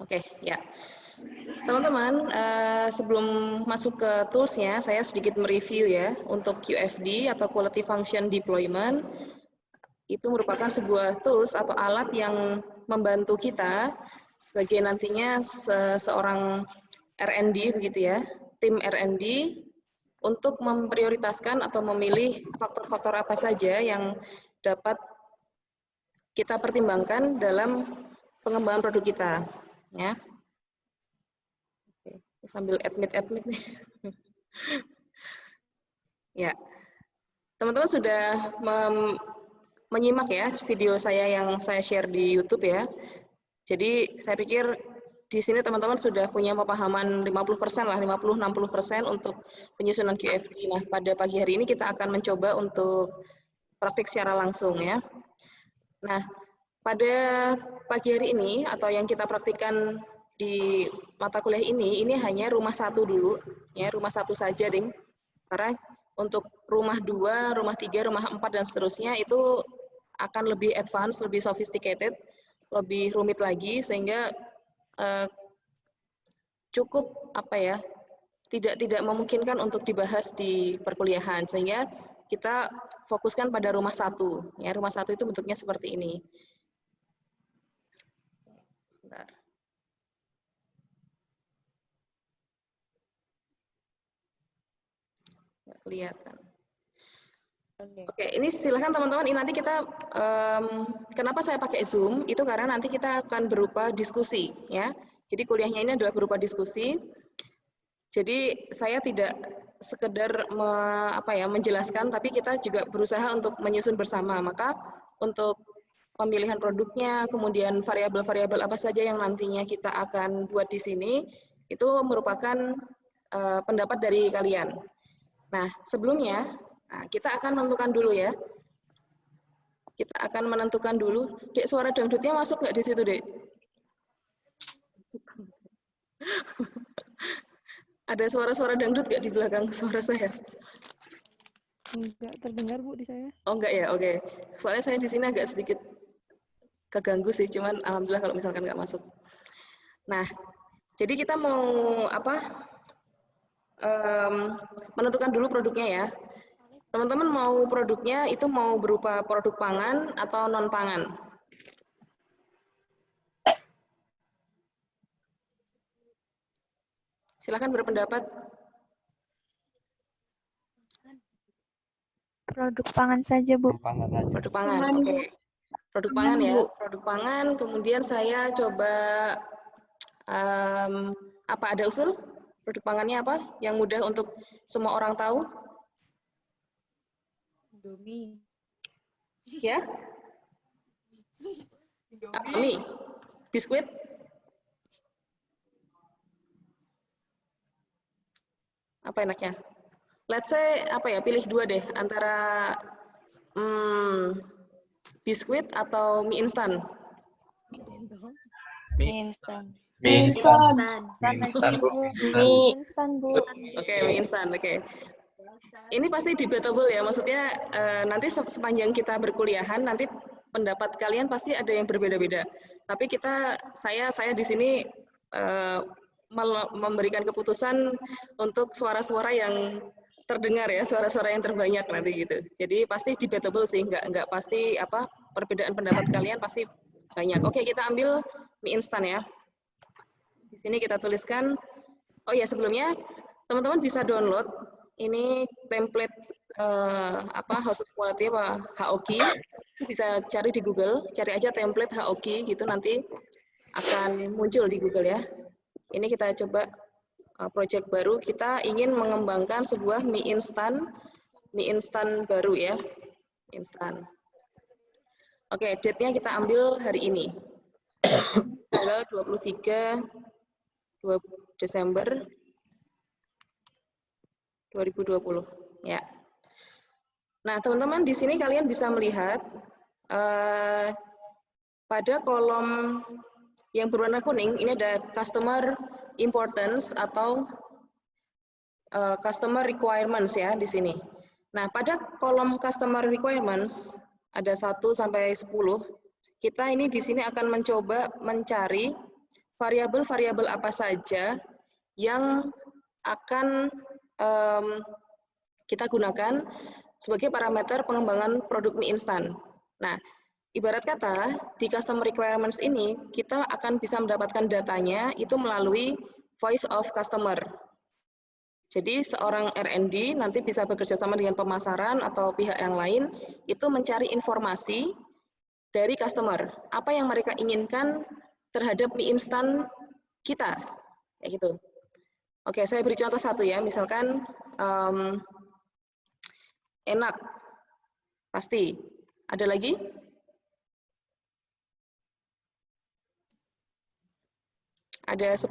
Oke, ya. Teman-teman, sebelum masuk ke tools-nya, saya sedikit mereview ya. Untuk QFD atau Quality Function Deployment, itu merupakan sebuah tools atau alat yang membantu kita sebagai nantinya seorang R&D begitu ya, tim R&D untuk memprioritaskan atau memilih faktor-faktor apa saja yang dapat kita pertimbangkan dalam pengembangan produk kita, ya. Oke, sambil admit nih. Ya, teman-teman sudah menyimak ya video saya yang saya share di YouTube ya. Jadi saya pikir di sini teman-teman sudah punya pemahaman 50% lah, 50-60% untuk penyusunan QFD. Nah, pada pagi hari ini kita akan mencoba untuk praktik secara langsung ya. Nah, pada pagi hari ini atau yang kita praktikkan di mata kuliah ini hanya rumah satu dulu, ya rumah satu saja, Ding. Karena untuk rumah 2, rumah 3, rumah 4 dan seterusnya itu akan lebih advance, lebih sophisticated, lebih rumit lagi sehingga cukup apa ya, tidak memungkinkan untuk dibahas di perkuliahan sehingga kita fokuskan pada rumah satu. Ya, rumah satu itu bentuknya seperti ini. Sebentar. Nggak kelihatan. Oke, ini silakan teman-teman. Ini nanti kita kenapa saya pakai Zoom itu karena nanti kita akan berupa diskusi, ya. Jadi kuliahnya ini adalah berupa diskusi. Jadi saya tidak sekedar menjelaskan, tapi kita juga berusaha untuk menyusun bersama. Maka untuk pemilihan produknya, kemudian variabel-variabel apa saja yang nantinya kita akan buat di sini, itu merupakan pendapat dari kalian. Nah, sebelumnya kita akan menentukan dulu ya. Kita akan menentukan dulu. Dek, suara dangdutnya masuk nggak di situ, Dek? Ada suara-suara dangdut nggak di belakang suara saya? Enggak terdengar, Bu, di saya. Oh, enggak ya? Oke. Soalnya saya di sini agak sedikit keganggu sih, cuman alhamdulillah kalau misalkan nggak masuk. Nah, jadi kita mau menentukan dulu produknya ya. Teman-teman mau produknya itu mau berupa produk pangan atau non pangan? Silakan berpendapat. Produk pangan saja, Bu. Produk pangan, oke. Okay. Produk pangan ya, produk pangan. Kemudian saya coba apa ada usul? Produk pangannya apa? Yang mudah untuk semua orang tahu? Indomie. Ya? Mie. Biskuit? Apa enaknya? Let's say pilih dua deh antara biskuit atau mie instan. Mie instan. Mie instan. Mie instan, Bu. Oke, mie instan. Oke. Ini pasti debatable ya, maksudnya nanti sepanjang kita berkuliahan nanti pendapat kalian pasti ada yang berbeda-beda. Tapi saya di sini memberikan keputusan untuk suara-suara yang terdengar ya, suara-suara yang terbanyak nanti gitu. Jadi pasti debatable sih, nggak pasti perbedaan pendapat kalian pasti banyak. Oke, kita ambil mie instan ya. Di sini kita tuliskan. Oh ya, sebelumnya teman-teman bisa download ini template House of Quality HOQ. Bisa cari di Google, cari aja template HOQ gitu nanti akan muncul di Google ya. Ini kita coba project baru, kita ingin mengembangkan sebuah mie instan baru ya, instan. Oke, date-nya kita ambil hari ini, tanggal 23 Desember 2020 ya. Nah, teman-teman di sini kalian bisa melihat pada kolom yang berwarna kuning ini ada customer importance atau customer requirements ya di sini. Nah, pada kolom customer requirements ada 1 sampai 10. Kita ini di sini akan mencoba mencari variabel-variabel apa saja yang akan kita gunakan sebagai parameter pengembangan produk mie instan. Nah, ibarat kata di customer requirements ini kita akan bisa mendapatkan datanya itu melalui voice of customer. Jadi seorang R&D nanti bisa bekerja sama dengan pemasaran atau pihak yang lain itu mencari informasi dari customer, apa yang mereka inginkan terhadap mie instan kita, kayak gitu. Oke, saya beri contoh satu ya, misalkan enak, pasti. Ada lagi? Ada 10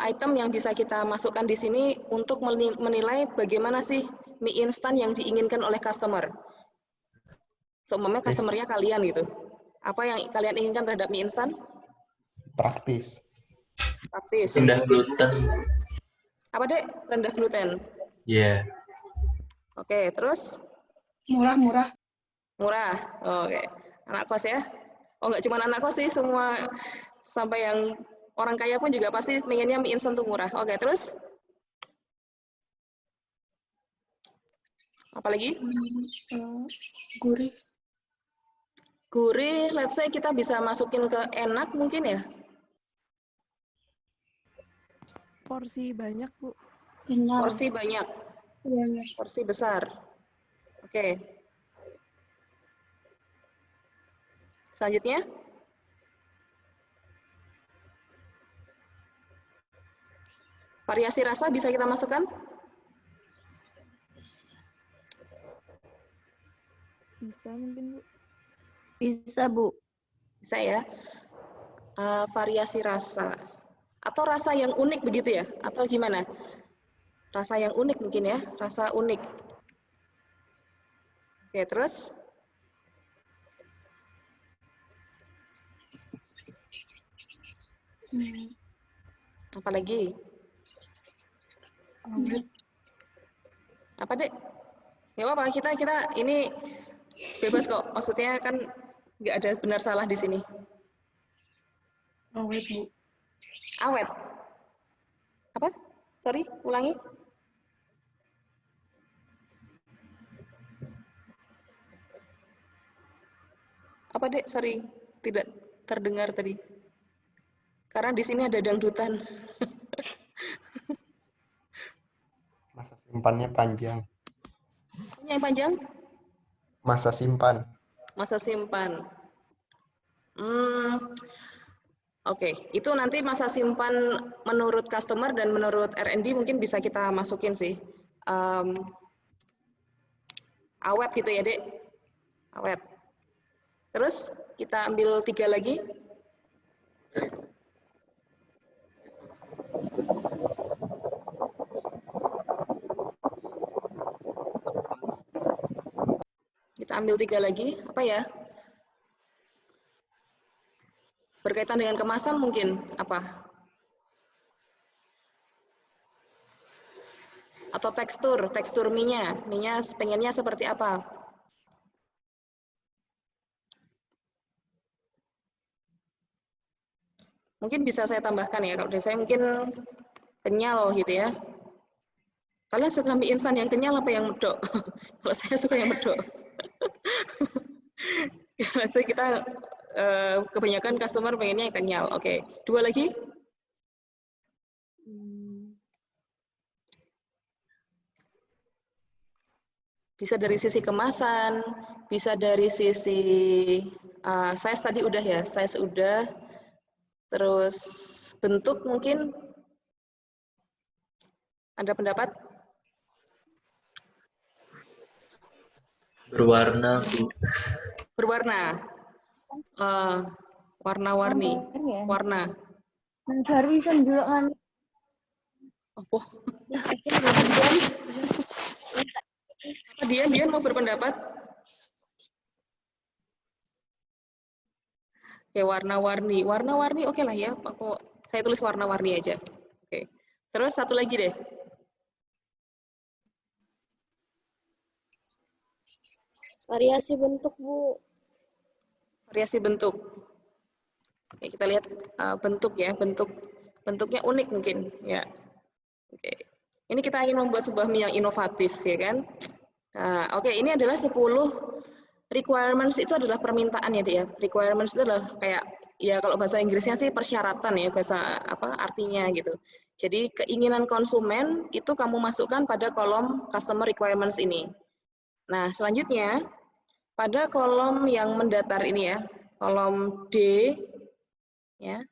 item yang bisa kita masukkan di sini untuk menilai bagaimana sih mie instan yang diinginkan oleh customer. Seumumnya customer-nya kalian gitu. Apa yang kalian inginkan terhadap mie instan? Praktis. Praktis. Rendah gluten. Apa dek? Rendah gluten. Iya. Oke, terus? Murah. Murah. Oke. Anak kos ya? Oh, nggak cuma anak kos sih, semua sampai yang orang kaya pun juga pasti pengennya mie instan tuh murah. Oke, terus? Apalagi? Gurih. Gurih, let's say kita bisa masukin ke enak mungkin ya? Porsi banyak, Bu. Kenyal. Porsi banyak. Iya. Porsi besar. Oke. Selanjutnya? Variasi rasa bisa kita masukkan? Bisa mungkin, Bu. Bisa, Bu. Bisa ya. Variasi rasa. Atau rasa yang unik begitu ya? Atau gimana? Rasa yang unik mungkin ya? Rasa unik. Oke, terus? Apa lagi? Apa dek? Nggak apa-apa, kita ini bebas kok. Maksudnya kan nggak ada benar salah di sini. Awet, Bu. Awet. Apa? Sorry, ulangi. Apa dek? Sorry, tidak terdengar tadi. Karena di sini ada dangdutan. Masa simpannya panjang. Yang panjang? Masa simpan. Masa simpan. Oke, itu nanti masa simpan menurut customer dan menurut R&D mungkin bisa kita masukin sih. Awet gitu ya, Dek. Awet. Terus kita ambil 3 lagi. Kita ambil 3 lagi. Apa ya? Berkaitan dengan kemasan mungkin apa? Atau tekstur mie-nya pengennya seperti apa? Mungkin bisa saya tambahkan ya, kalau dari saya mungkin kenyal gitu ya. Kalian suka mie instan yang kenyal apa yang medok? Kalau saya suka yang medok. Saya kita kebanyakan customer pengennya yang kenyal. Oke, 2 lagi. Bisa dari sisi kemasan, bisa dari sisi size tadi udah ya, size udah. Terus bentuk mungkin ada pendapat? Berwarna, Bu. Berwarna. Warna-warni. Warna. Cari kan juga kan. Apa? Dian mau berpendapat? Ya warna-warni. Warna-warni oke lah ya. Aku saya tulis warna-warni aja. Oke. Terus satu lagi deh. Variasi bentuk, Bu. Variasi bentuk. Oke, kita lihat bentuk ya, bentuknya unik mungkin ya. Oke. Ini kita ingin membuat sebuah mie yang inovatif ya kan. Nah, oke, ini adalah 10 requirements, itu adalah permintaan ya, Dek ya. Requirements itu adalah kayak ya kalau bahasa Inggrisnya sih persyaratan ya, bahasa apa artinya gitu. Jadi keinginan konsumen itu kamu masukkan pada kolom customer requirements ini. Nah, selanjutnya pada kolom yang mendatar ini ya, kolom D ya.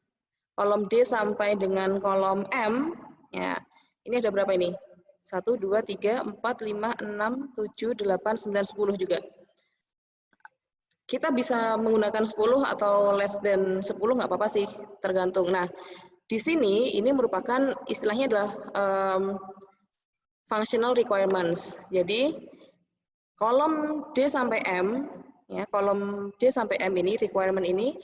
Kolom D sampai dengan kolom M ya. Ini ada berapa ini? 1 2 3 4 5 6 7 8 9 10 juga. Kita bisa menggunakan 10 atau less than 10 nggak apa-apa sih, tergantung. Nah, di sini ini merupakan istilahnya adalah functional requirements. Jadi kolom D sampai M ya, kolom D sampai M ini requirement ini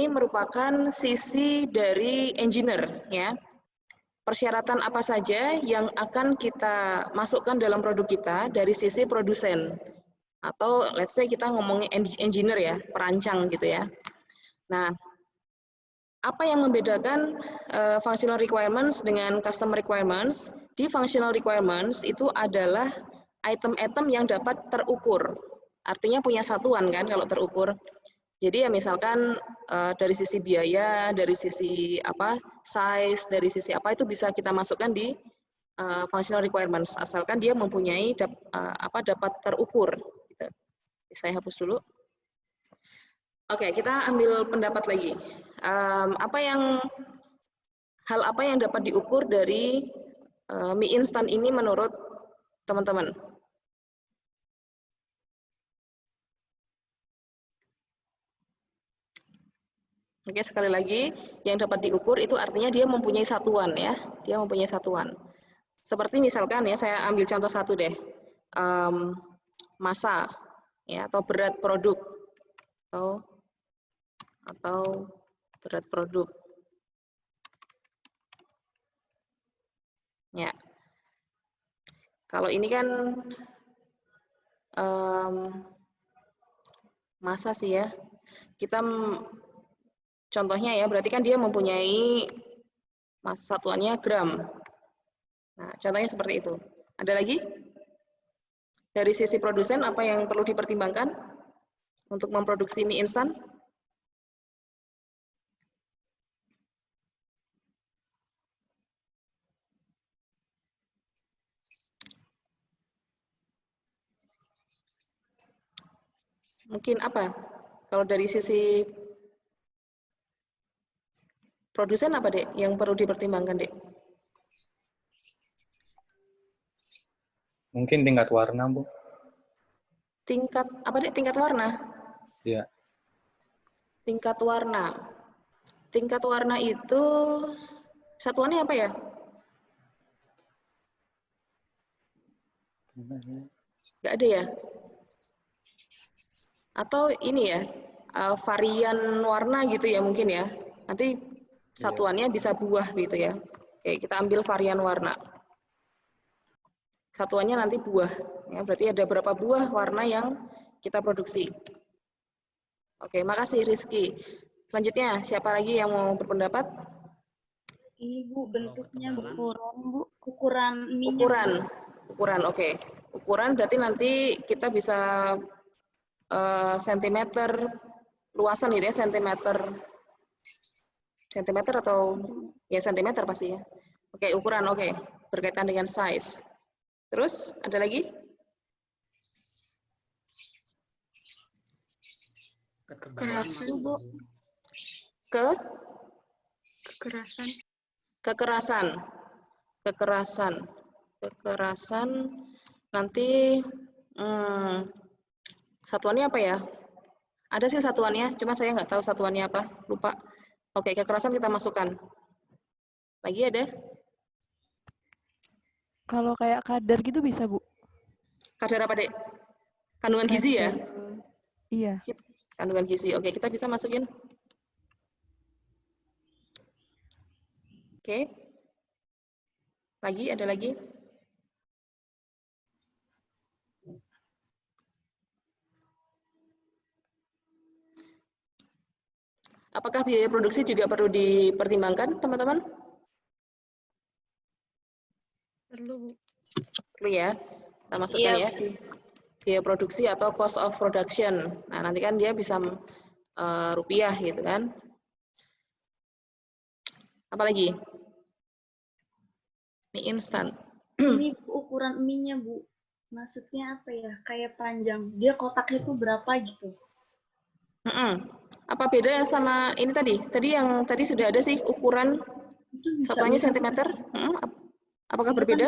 merupakan sisi dari engineer ya. Persyaratan apa saja yang akan kita masukkan dalam produk kita dari sisi produsen. Atau let's say kita ngomongin engineer ya, perancang gitu ya. Nah, apa yang membedakan functional requirements dengan custom requirements? Di functional requirements itu adalah item-item yang dapat terukur. Artinya punya satuan kan kalau terukur. Jadi ya misalkan dari sisi biaya, dari sisi apa size, dari sisi apa itu bisa kita masukkan di functional requirements asalkan dia mempunyai dapat terukur. Gitu. Saya hapus dulu. Oke, kita ambil pendapat lagi. Hal apa yang dapat diukur dari mie instan ini menurut teman-teman? Oke, sekali lagi, yang dapat diukur itu artinya dia mempunyai satuan ya, dia mempunyai satuan. Seperti misalkan ya, saya ambil contoh satu deh, massa ya, atau berat produk, atau berat produk. Ya, kalau ini kan massa sih ya, kita contohnya ya, berarti kan dia mempunyai satuannya gram. Nah, contohnya seperti itu. Ada lagi? Dari sisi produsen, apa yang perlu dipertimbangkan untuk memproduksi mie instan? Mungkin apa? Kalau dari sisi produsen apa, Dek, yang perlu dipertimbangkan, Dek? Mungkin tingkat warna, Bu. Tingkat, apa, Dek? Tingkat warna? Iya. Tingkat warna. Tingkat warna itu satuannya apa ya? Nggak ada ya? Atau ini ya, varian warna gitu ya mungkin ya. Nanti satuannya bisa buah gitu ya. Oke, kita ambil varian warna. Satuannya nanti buah. Ya, berarti ada berapa buah warna yang kita produksi. Oke, makasih Rizky. Selanjutnya, siapa lagi yang mau berpendapat? Ini Bu, bentuknya Bu. Ukuran, Bu. Ukuran mie-nya. Ukuran, oke. Ukuran berarti nanti kita bisa sentimeter, luasan gitu ya, sentimeter atau ya sentimeter pasti ya. Oke, ukuran, oke. Berkaitan dengan size. Terus, ada lagi? Kekerasan, Bu. Kekerasan nanti satuannya apa ya? Ada sih satuannya, cuma saya nggak tahu satuannya apa, lupa. Oke, kekerasan kita masukkan. Lagi ada? Kalau kayak kadar gitu bisa, Bu? Kadar apa, Dek? Kandungan gizi ya? Iya. Kandungan gizi. Oke, kita bisa masukin. Oke. Lagi, ada lagi? Apakah biaya produksi juga perlu dipertimbangkan, teman-teman? Perlu, Bu. Perlu ya. Kita masukkan ya. Biaya produksi atau cost of production. Nah, nanti kan dia bisa rupiah gitu kan. Apalagi? Mie instan. Ini ukuran mie-nya, Bu. Maksudnya apa ya? Kayak panjang. Dia kotaknya tuh berapa gitu? Apa bedanya sama ini tadi? Yang tadi sudah ada sih ukuran Itu bisa satuannya mirip sentimeter. Apakah itu kan berbeda?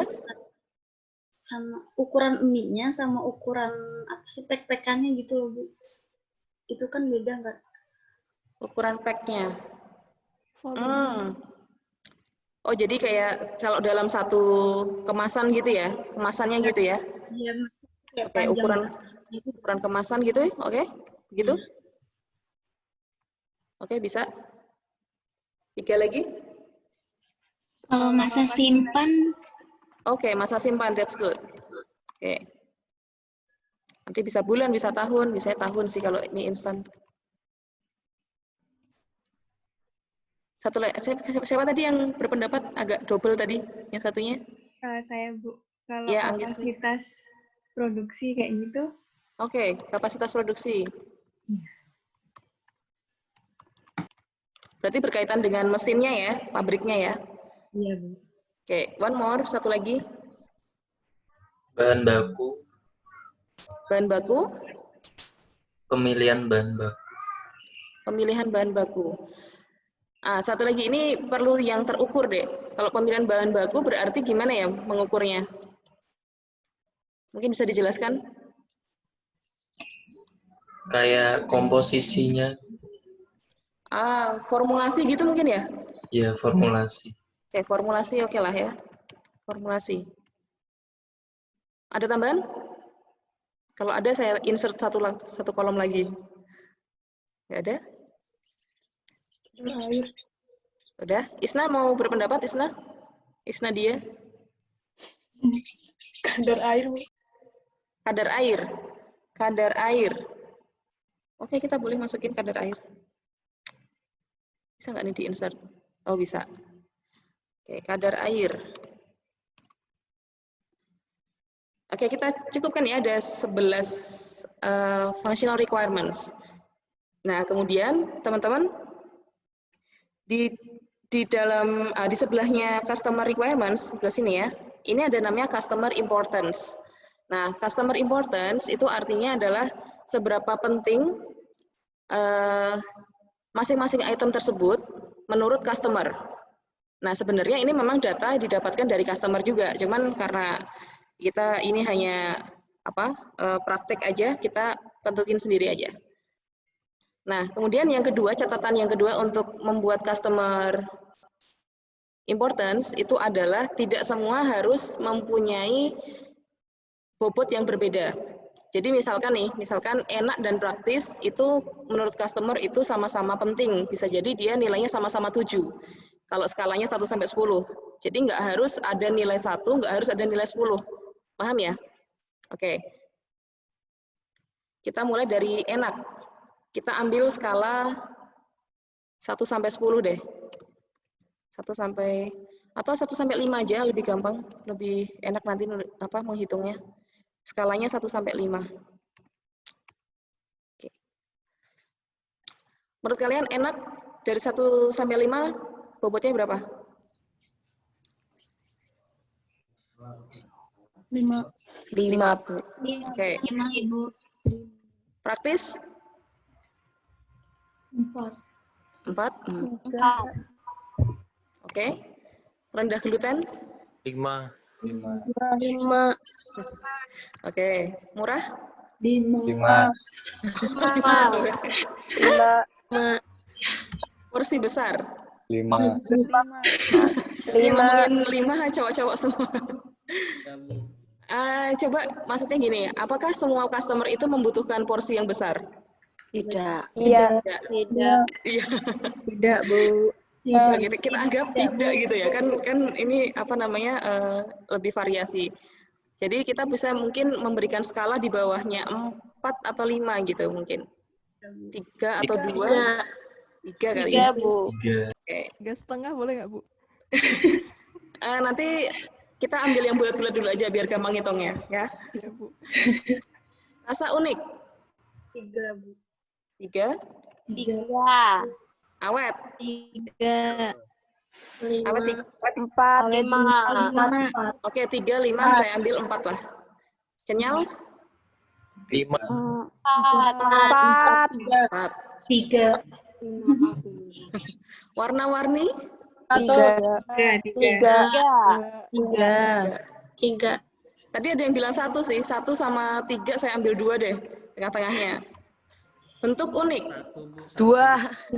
sama ukuran mie-nya sama ukuran apa sih pek-pekannya gitu loh, Bu. Itu kan beda nggak? Ukuran packnya. Volume. Oh, jadi kayak kalau dalam satu kemasan gitu ya? Kemasannya gitu ya? Iya, kayak Oke, panjang ukuran kemasan gitu, oke? Begitu? Oke, bisa. 3 lagi? Kalau masa simpan, Oke, masa simpan, that's good. Oke. Nanti bisa bulan, bisa tahun, bisa tahun sih kalau mie instan. Satu lagi, siapa tadi yang berpendapat agak double tadi, yang satunya? Saya, Bu. Kalau Ya, Anggis. kapasitas produksi kayak gitu, Oke, kapasitas produksi. Berarti berkaitan dengan mesinnya ya, pabriknya ya? Iya, Bu. Oke, one more, satu lagi. Bahan baku, Bahan baku, pemilihan bahan baku. pemilihan bahan baku. Satu lagi ini perlu yang terukur deh. Kalau pemilihan bahan baku berarti gimana ya mengukurnya? Mungkin bisa dijelaskan? Kayak komposisinya, Formulasi gitu mungkin ya? ya formulasi. Oke, formulasi oke lah ya. Formulasi. Ada tambahan? Kalau ada saya insert satu kolom lagi. Nggak ada? Udah? Isna mau berpendapat, Isna? Isna dia? Kadar air, Bu. Kadar air. Kadar air. Oke, kita boleh masukin kadar air. Bisa nggak nih di-insert? Oh, bisa. Oke, kadar air. Oke, kita cukupkan ya, ada 11 functional requirements. Nah, kemudian teman-teman di dalam di sebelahnya customer requirements sebelah sini ya, ini ada namanya customer importance. Nah, customer importance itu artinya adalah seberapa penting masing-masing item tersebut menurut customer. Nah, sebenarnya ini memang data didapatkan dari customer juga, cuman karena kita ini hanya praktek aja, kita tentuin sendiri aja. Nah, kemudian yang kedua, catatan yang kedua untuk membuat customer importance itu adalah tidak semua harus mempunyai bobot yang berbeda. Jadi misalkan enak dan praktis itu menurut customer itu sama-sama penting. Bisa jadi dia nilainya sama-sama 7. Kalau skalanya 1 sampai 10. Jadi nggak harus ada nilai 1, nggak harus ada nilai 10. Paham ya? Oke. Kita mulai dari enak. Kita ambil skala 1 sampai 10 deh. 1 sampai atau 1 sampai 5 aja lebih gampang, lebih enak nanti menghitungnya. Skalanya 1 sampai 5. Oke. Menurut kalian enak dari 1 sampai 5 bobotnya berapa? 5. 5, Bu. Oke. 5, Ibu. Praktis? 4. 4? 4. Oke. Rendah gluten? 5. 5. Oke. Murah? 5. 5. Porsi besar? 5. Yang ngomongin 5 cowok-cowok semua. Coba maksudnya gini, apakah semua customer itu membutuhkan porsi yang besar? Tidak. Iya. Tidak. Iya. tidak, Bu. Kita anggap tidak gitu ya. Kan ini lebih variasi. Jadi kita bisa mungkin memberikan skala di bawahnya 4 atau 5 gitu mungkin. 3 atau 2. 3 kali 3, ya. Bu. 3. Oke. 3,5 boleh nggak, Bu? Nanti kita ambil yang bulat-bulat dulu aja biar gampang ngitungnya ya. Ya, Bu. Rasa unik 3, Bu. 3, 3, awet 3, awet 3. 4, 5, Oke, 3, 5 saya ambil 4 lah. Kenyal 5. 4, 4. 3. Warna-warni 3. 3. tadi ada yang bilang 1 sih, 1 sama 3 saya ambil 2 deh tengah-tengahnya. Bentuk unik 2. 1.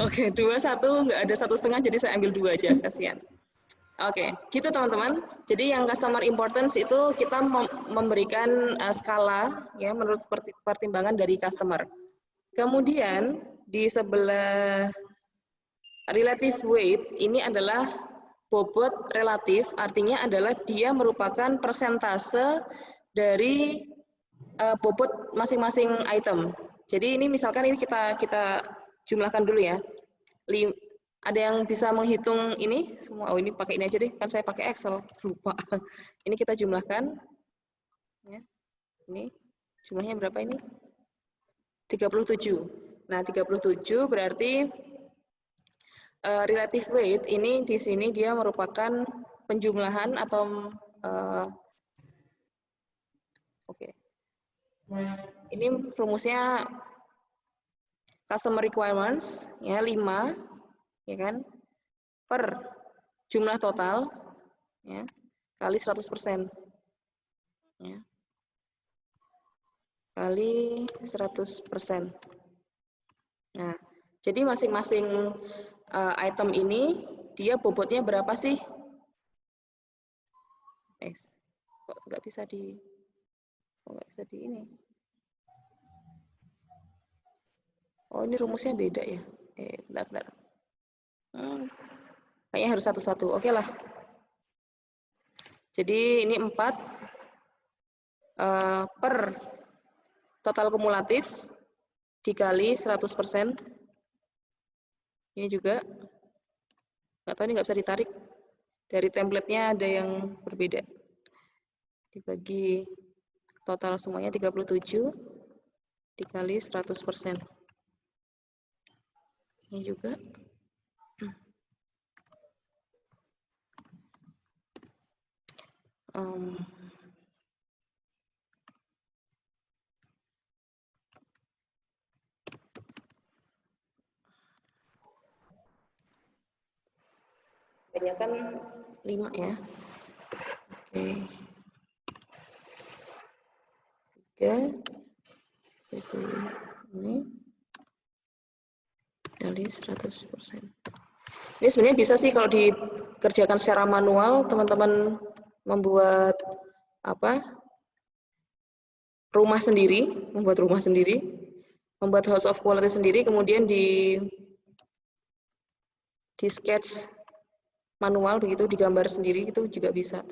Oke, 2, 1 nggak ada 1,5 jadi saya ambil 2 aja, kasihan. Oke, gitu teman-teman. Jadi yang customer importance itu kita memberikan skala ya menurut pertimbangan dari customer. Kemudian di sebelah relative weight ini adalah bobot relatif, artinya adalah dia merupakan persentase dari bobot masing-masing item. Jadi ini misalkan ini kita jumlahkan dulu ya. Ada yang bisa menghitung ini semua? Oh ini pakai ini aja deh, kan saya pakai Excel, lupa. Ini kita jumlahkan. Ya. Ini jumlahnya berapa ini? 37. Nah 37 berarti relative weight ini di sini dia merupakan penjumlahan atau oke. Ini rumusnya customer requirements ya 5 ya kan per jumlah total ya kali 100% ya kali 100%. Nah, jadi masing-masing item ini dia bobotnya berapa sih? Kok nggak bisa di ini? Oh ini rumusnya beda ya? Bentar. Kayaknya harus satu-satu. Oke lah. Jadi ini 4 per total kumulatif dikali 100%. Ini juga nggak tahu ini nggak bisa ditarik. Dari template-nya ada yang berbeda. Dibagi total semuanya 37 dikali 100%. Ini juga. Kebanyakan 5 ya. Oke. 3. Jadi ini kali 100%. Ini sebenarnya bisa sih kalau dikerjakan secara manual, teman-teman membuat rumah sendiri, membuat house of quality sendiri, kemudian di sketch manual begitu, digambar sendiri itu juga bisa.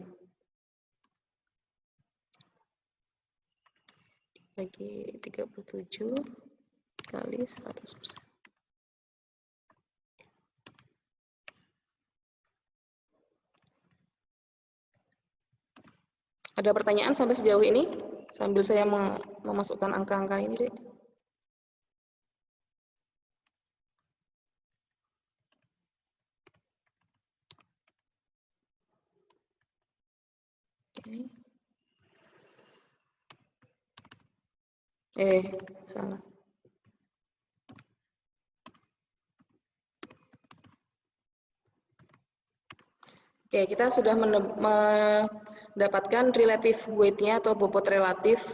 Bagi 37 kali 100%. Ada pertanyaan sampai sejauh ini? Sambil saya memasukkan angka-angka ini, Dek. Salah. Oke, kita sudah mendapatkan relative weight-nya atau bobot relatif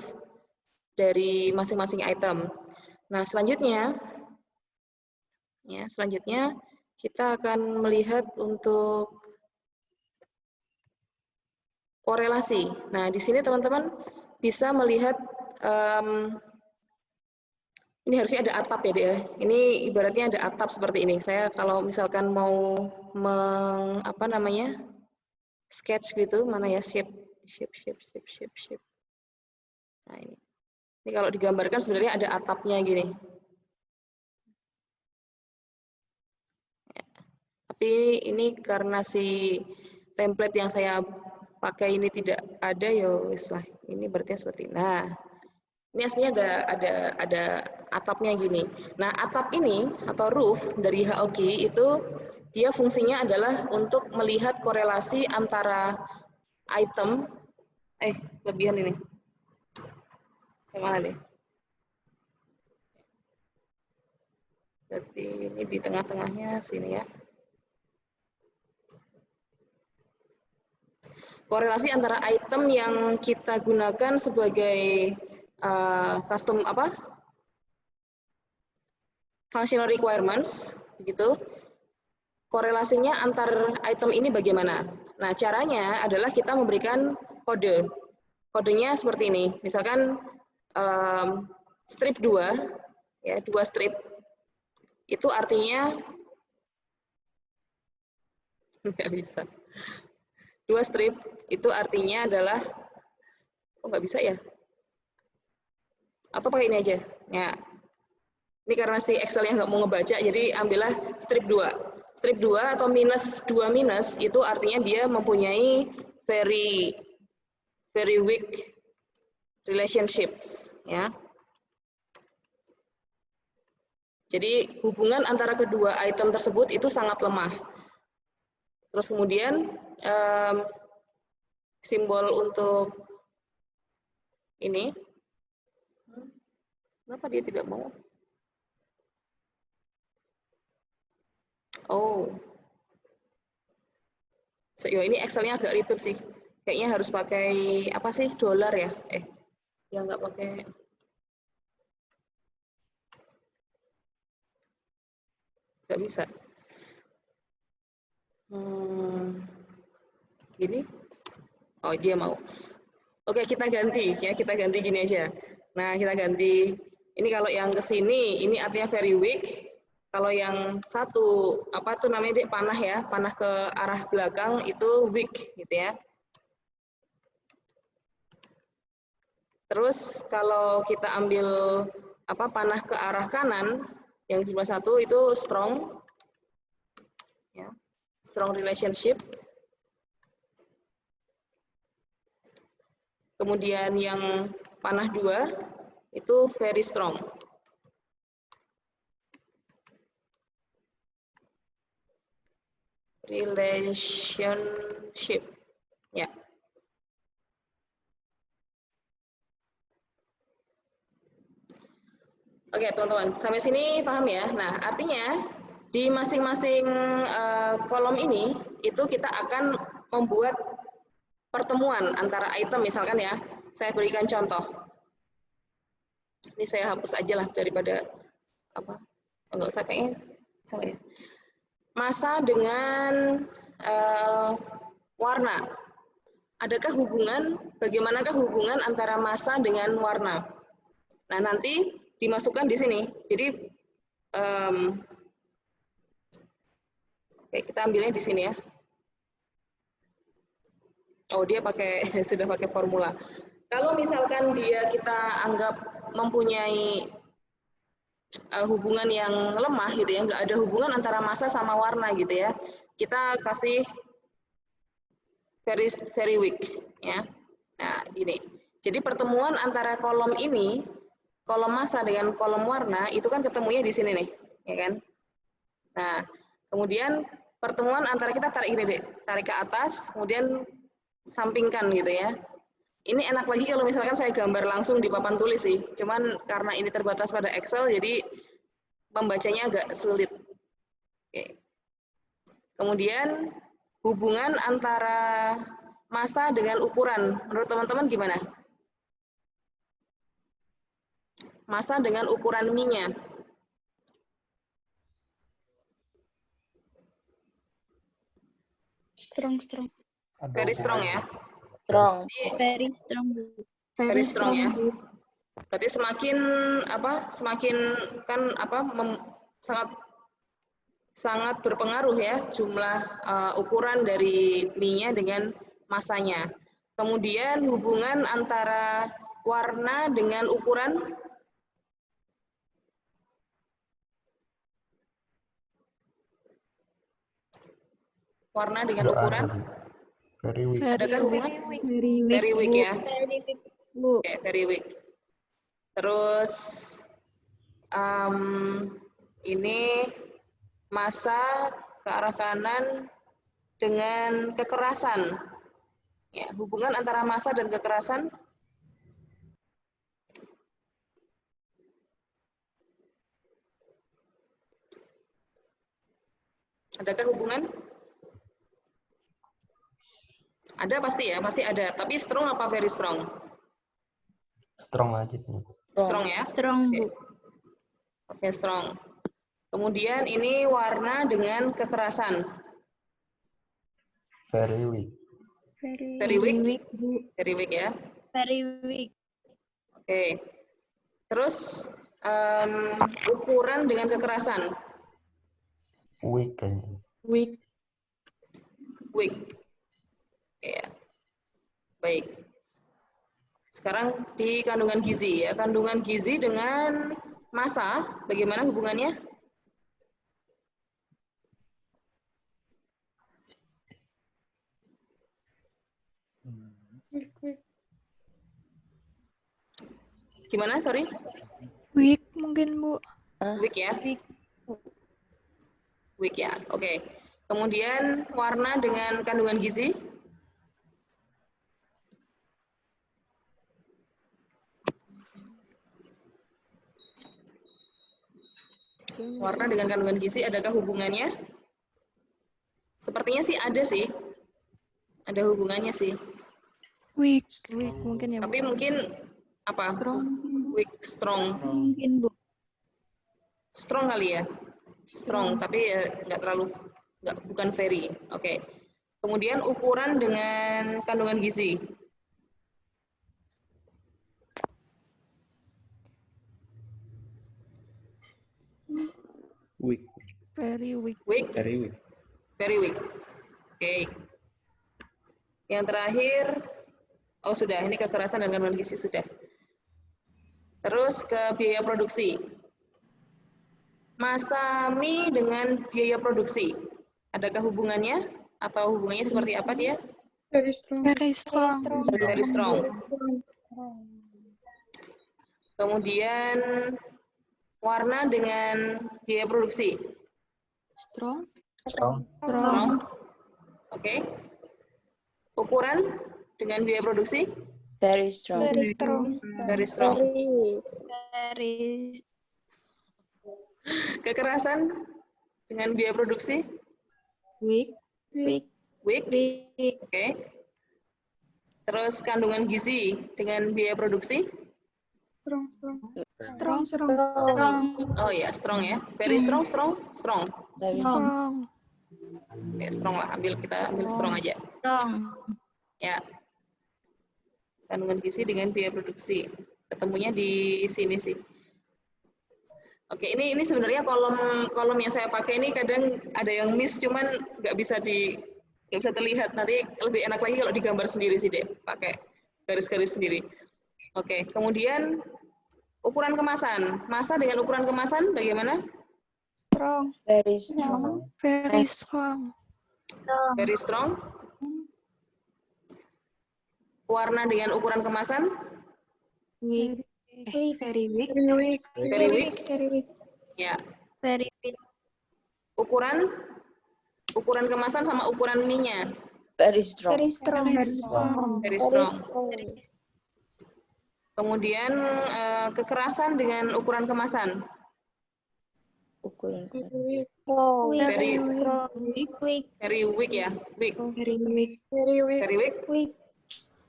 dari masing-masing item. Nah, selanjutnya kita akan melihat untuk korelasi. Nah, di sini teman-teman bisa melihat ini harusnya ada atap ya, Dek. Ini ibaratnya ada atap seperti ini. Saya kalau misalkan mau sketch gitu, mana ya shape. Nah, ini. Ini kalau digambarkan sebenarnya ada atapnya gini. Tapi ini karena si template yang saya pakai ini tidak ada, ya wis lah. Ini berarti seperti ini. Nah, ini aslinya ada atapnya gini. Nah, atap ini atau roof dari HOG itu dia fungsinya adalah untuk melihat korelasi antara item kelebihan ini. Saya mana nih? Berarti ini di tengah-tengahnya sini ya. Korelasi antara item yang kita gunakan sebagai custom functional requirements, begitu. Korelasinya antar item ini bagaimana? Nah, caranya adalah kita memberikan kode. Kodenya seperti ini. Misalkan strip 2, ya 2 strip. Itu artinya nggak bisa. 2 strip itu artinya adalah, nggak bisa ya? Atau pakai ini aja. Ya. Ini karena si Excel-nya nggak mau ngebaca, jadi ambillah strip 2. Strip 2 atau minus 2 minus itu artinya dia mempunyai very weak relationships, ya. Jadi hubungan antara kedua item tersebut itu sangat lemah. Terus kemudian simbol untuk ini, kenapa dia tidak mau? Oh, ini Excel-nya agak ribet sih. Kayaknya harus pakai apa sih, dolar ya? Ya nggak pakai. Nggak bisa. Gini? Oh, dia mau. Oke, kita ganti ya, kita ganti gini aja. Nah, kita ganti. Ini kalau yang ke sini, ini artinya very weak. Kalau yang satu, apa tuh namanya, Dek, panah ya, panah ke arah belakang itu weak, gitu ya. Terus kalau kita ambil panah ke arah kanan, yang jumlah 1 itu strong, ya, strong relationship. Kemudian yang panah 2 itu very strong. Relationship, ya. Oke, teman-teman, sampai sini paham ya? Nah, artinya di masing-masing kolom ini itu kita akan membuat pertemuan antara item, misalkan ya. Saya berikan contoh. Ini saya hapus aja lah daripada enggak usah, kayaknya salah ya. Massa dengan warna. Adakah bagaimanakah hubungan antara massa dengan warna? Nah, nanti dimasukkan di sini. Jadi, oke, kita ambilnya di sini ya. Oh, dia sudah pakai formula. Kalau misalkan kita anggap mempunyai hubungan yang lemah gitu ya, nggak ada hubungan antara massa sama warna gitu ya, kita kasih very weak ya. Nah, gini. Jadi pertemuan antara kolom ini, kolom massa dengan kolom warna itu kan ketemunya di sini nih, ya kan? Nah, kemudian pertemuan antara, kita tarik ini deh, tarik ke atas, kemudian sampingkan gitu ya. Ini enak lagi kalau misalkan saya gambar langsung di papan tulis sih. Cuman karena ini terbatas pada Excel, jadi membacanya agak sulit. Oke. Kemudian hubungan antara massa dengan ukuran. Menurut teman-teman gimana? Massa dengan ukuran Mi-nya. Strong. Very strong ya. Strong. Very strong. Very strong ya. Berarti semakin sangat berpengaruh ya jumlah ukuran dari Mi-nya dengan massanya. Kemudian hubungan antara warna dengan ukuran Nggak ada, Bu. Very weak. adakah hubungan? Very weak ya. Bu. Oke, very weak. Terus ini massa ke arah kanan dengan kekerasan. Ya, hubungan antara massa dan kekerasan. Adakah hubungan? Ada pasti ya, pasti ada. Tapi strong apa very strong? Strong aja nih. Strong ya. Strong, Bu. Oke, strong. Kemudian ini warna dengan kekerasan. Very weak. Very weak. Bu. Very weak ya. Very weak. Oke. Terus ukuran dengan kekerasan. Weak kayaknya. Weak. Weak. Ya. Baik. Sekarang di kandungan gizi ya. Kandungan gizi dengan massa, bagaimana hubungannya? Gimana, sorry? Weak mungkin, Bu. Weak ya? Weak ya, oke. Kemudian warna dengan kandungan gizi? Warna dengan kandungan gizi, adakah hubungannya? Sepertinya sih ada sih. Ada hubungannya sih. Weak. Weak mungkin ya, Bu. Tapi mungkin apa? Weak, strong. Mungkin, Bu. Strong kali ya? Strong, tapi ya nggak terlalu, bukan very. Oke. Kemudian ukuran dengan kandungan gizi. Weak. Very weak. Weak, Very weak. very weak. Oke. Yang terakhir, oh sudah, ini kekerasan dan kandungan gizi sudah. Terus ke biaya produksi. Massa mie dengan biaya produksi. Adakah hubungannya? Atau hubungannya seperti apa dia? Very strong. Very strong. Kemudian warna dengan biaya produksi. Strong. Strong. Oke. Ukuran dengan biaya produksi? Very strong. Very strong. Very Kekerasan dengan biaya produksi? Weak. Weak. weak. Oke. Terus kandungan gizi dengan biaya produksi? Strong. Oh ya, strong ya. Very strong. Strong. Oke, strong lah. Kita ambil strong aja. Strong. Ya. Kandungan gizi dengan biaya produksi. Ketemunya di sini sih. Oke, ini sebenarnya kolom yang saya pakai ini kadang ada yang miss, cuman nggak bisa terlihat. Nanti lebih enak lagi kalau digambar sendiri sih, Dek. Pakai garis-garis sendiri. Oke, kemudian ukuran kemasan. Massa dengan ukuran kemasan bagaimana? Very strong. Very strong. Warna dengan ukuran kemasan? Very weak. Very weak. Ya. Very weak. Ukuran kemasan sama ukuran mie-nya? Very strong. Very strong. Kemudian kekerasan dengan ukuran kemasan? Ukuran Very weak ya? Weak. Very weak.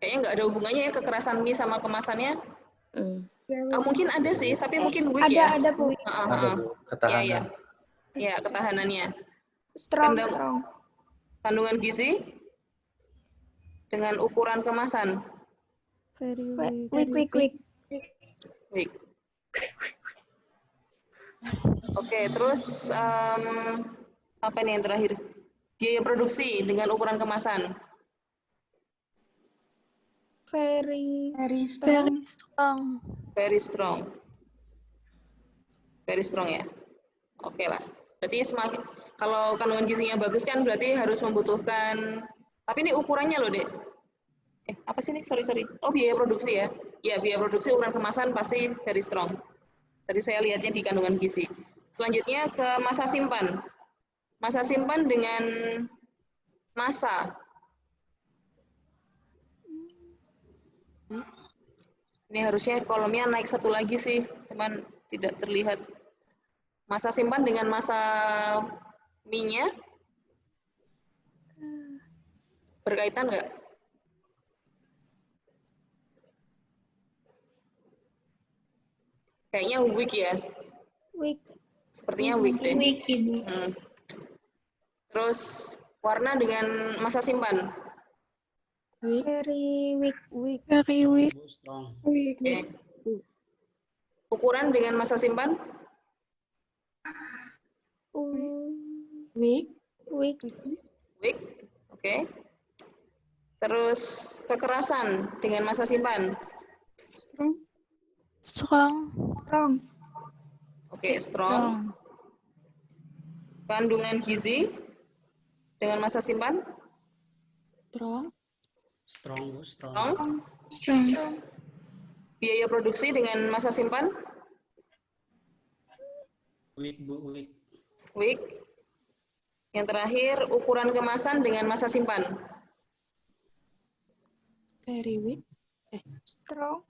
Kayaknya nggak ada hubungannya ya kekerasan mie sama kemasannya. Mungkin ada sih, tapi mungkin weak ya. Ada, Bu. Ada, Bu. Ketahanan. Ya, ketahanannya. Strong. Kandungan gizi dengan ukuran kemasan. Weak. Weak. Oke, terus apa nih yang terakhir? Biaya produksi dengan ukuran kemasan. Very Very strong. Very strong. Very strong ya. Oke lah. Berarti semakin kalau kandungan gizinya bagus kan berarti harus membutuhkan. Tapi ini ukurannya loh, Dek. Apa sih ini? Sorry. Oh, biaya produksi ya. Ya, biaya produksi ukuran kemasan pasti very strong. Tadi saya lihatnya di kandungan gizi. Selanjutnya ke masa simpan. Masa simpan dengan masa. Ini harusnya kolomnya naik satu lagi sih, cuman tidak terlihat. Masa simpan dengan masa mie-nya berkaitan nggak? Kayaknya week ya. Weak. Sepertinya week deh. weak, Ibu. Terus warna dengan masa simpan. Very weak. Very weak. Oke. Ukuran dengan masa simpan. Weak. Weak. Weak. Oke. Terus kekerasan dengan masa simpan. Strong. Oke, strong. Kandungan gizi dengan masa simpan. Strong. Strong. Biaya produksi dengan masa simpan. Weak. Yang terakhir, ukuran kemasan dengan masa simpan. Very weak. Strong.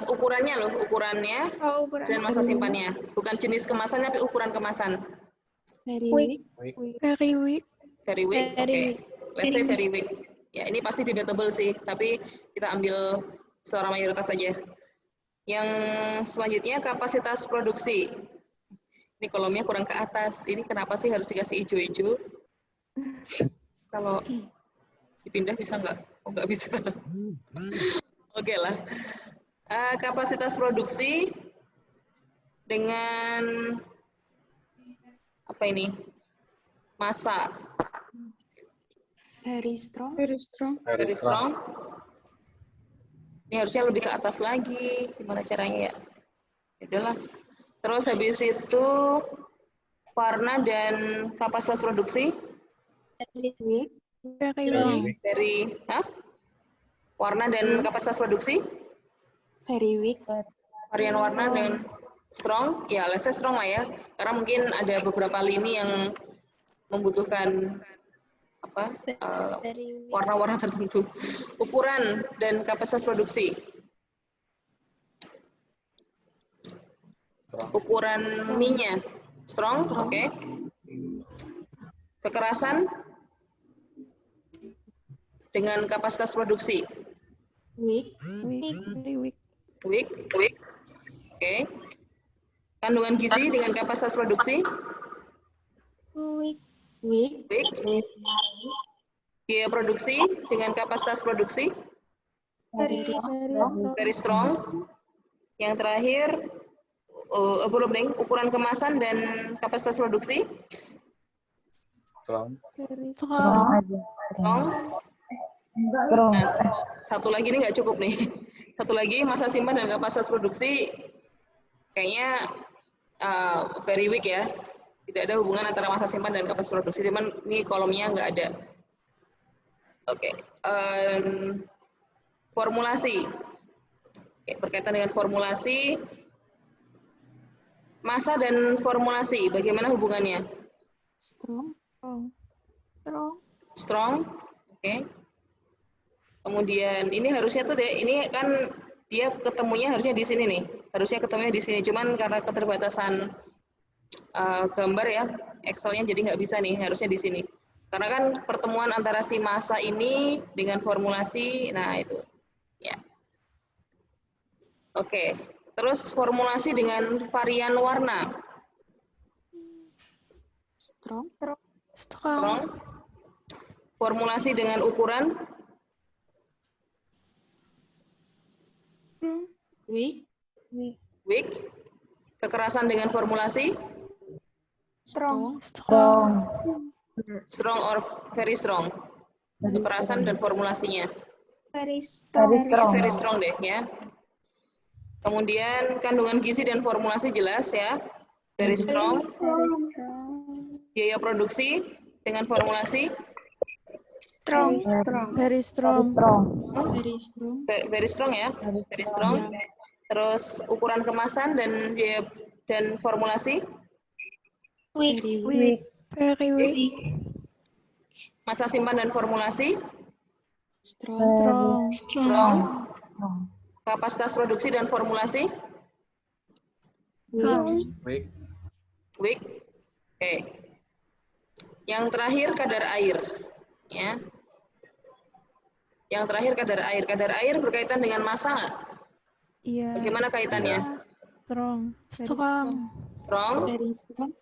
Ukurannya loh, ukurannya dan masa simpannya. Bukan jenis kemasannya, tapi ukuran kemasan. Very Weak. weak. Very weak. Very weak. Oke. Let's say very weak. Ya, ini pasti debatable sih, tapi kita ambil suara mayoritas saja. Yang selanjutnya kapasitas produksi. Ini kolomnya kurang ke atas. Ini kenapa sih harus dikasih hijau-hijau? Kalau dipindah bisa nggak? Oh, nggak bisa. Oke lah. Kapasitas produksi dengan apa ini? Masa. Very strong. Very strong. Ini harusnya lebih ke atas lagi. Gimana caranya ya? Yaudahlah. Terus habis itu warna dan kapasitas produksi. Warna dan kapasitas produksi. Very weak. Varian warna dan strong. Ya, let's say strong lah ya. Karena mungkin ada beberapa lini yang membutuhkan warna-warna tertentu. Ukuran dan kapasitas produksi. Ukuran mie-nya strong, oke. Kekerasan dengan kapasitas produksi. Weak. Weak. Oke. Kandungan gizi dengan kapasitas produksi. Weak. Weak. Biaya produksi dengan kapasitas produksi. Very strong. Yang terakhir, ukuran kemasan dan kapasitas produksi. Strong. Nah, satu lagi ini nggak cukup nih. Satu lagi masa simpan dan kapasitas produksi kayaknya very weak ya. Tidak ada hubungan antara masa simpan dan kapasitas produksi. Cuman ini kolomnya nggak ada. Oke. Formulasi. Oke, berkaitan dengan formulasi. Masa dan formulasi, bagaimana hubungannya? Strong. Oke. Kemudian ini harusnya tuh ini kan dia ketemunya harusnya di sini nih. Harusnya ketemunya di sini. Cuman karena keterbatasan gambar ya, Excel-nya jadi nggak bisa nih. Harusnya di sini. Karena kan pertemuan antara si masa ini dengan formulasi, nah itu. Ya. Oke. Terus formulasi dengan varian warna. Strong. Formulasi dengan ukuran. Weak. Kekerasan dengan formulasi. Strong or very strong. kekerasan dan formulasinya. Very strong. Very strong deh ya. Kemudian kandungan gizi dan formulasi jelas ya. Very strong. Biaya produksi dengan formulasi Strong. Very strong. Very strong. very strong ya. Very strong. Terus ukuran kemasan dan biaya dan formulasi Weak. Weak. Very weak. masa simpan dan formulasi Strong. strong. Kapasitas produksi dan formulasi Weak. weak. Oke. Yang terakhir kadar air, ya. Yang terakhir kadar air. Kadar air berkaitan dengan massa nggak? Iya. Bagaimana kaitannya? Strong. Strong. Strong. Very strong.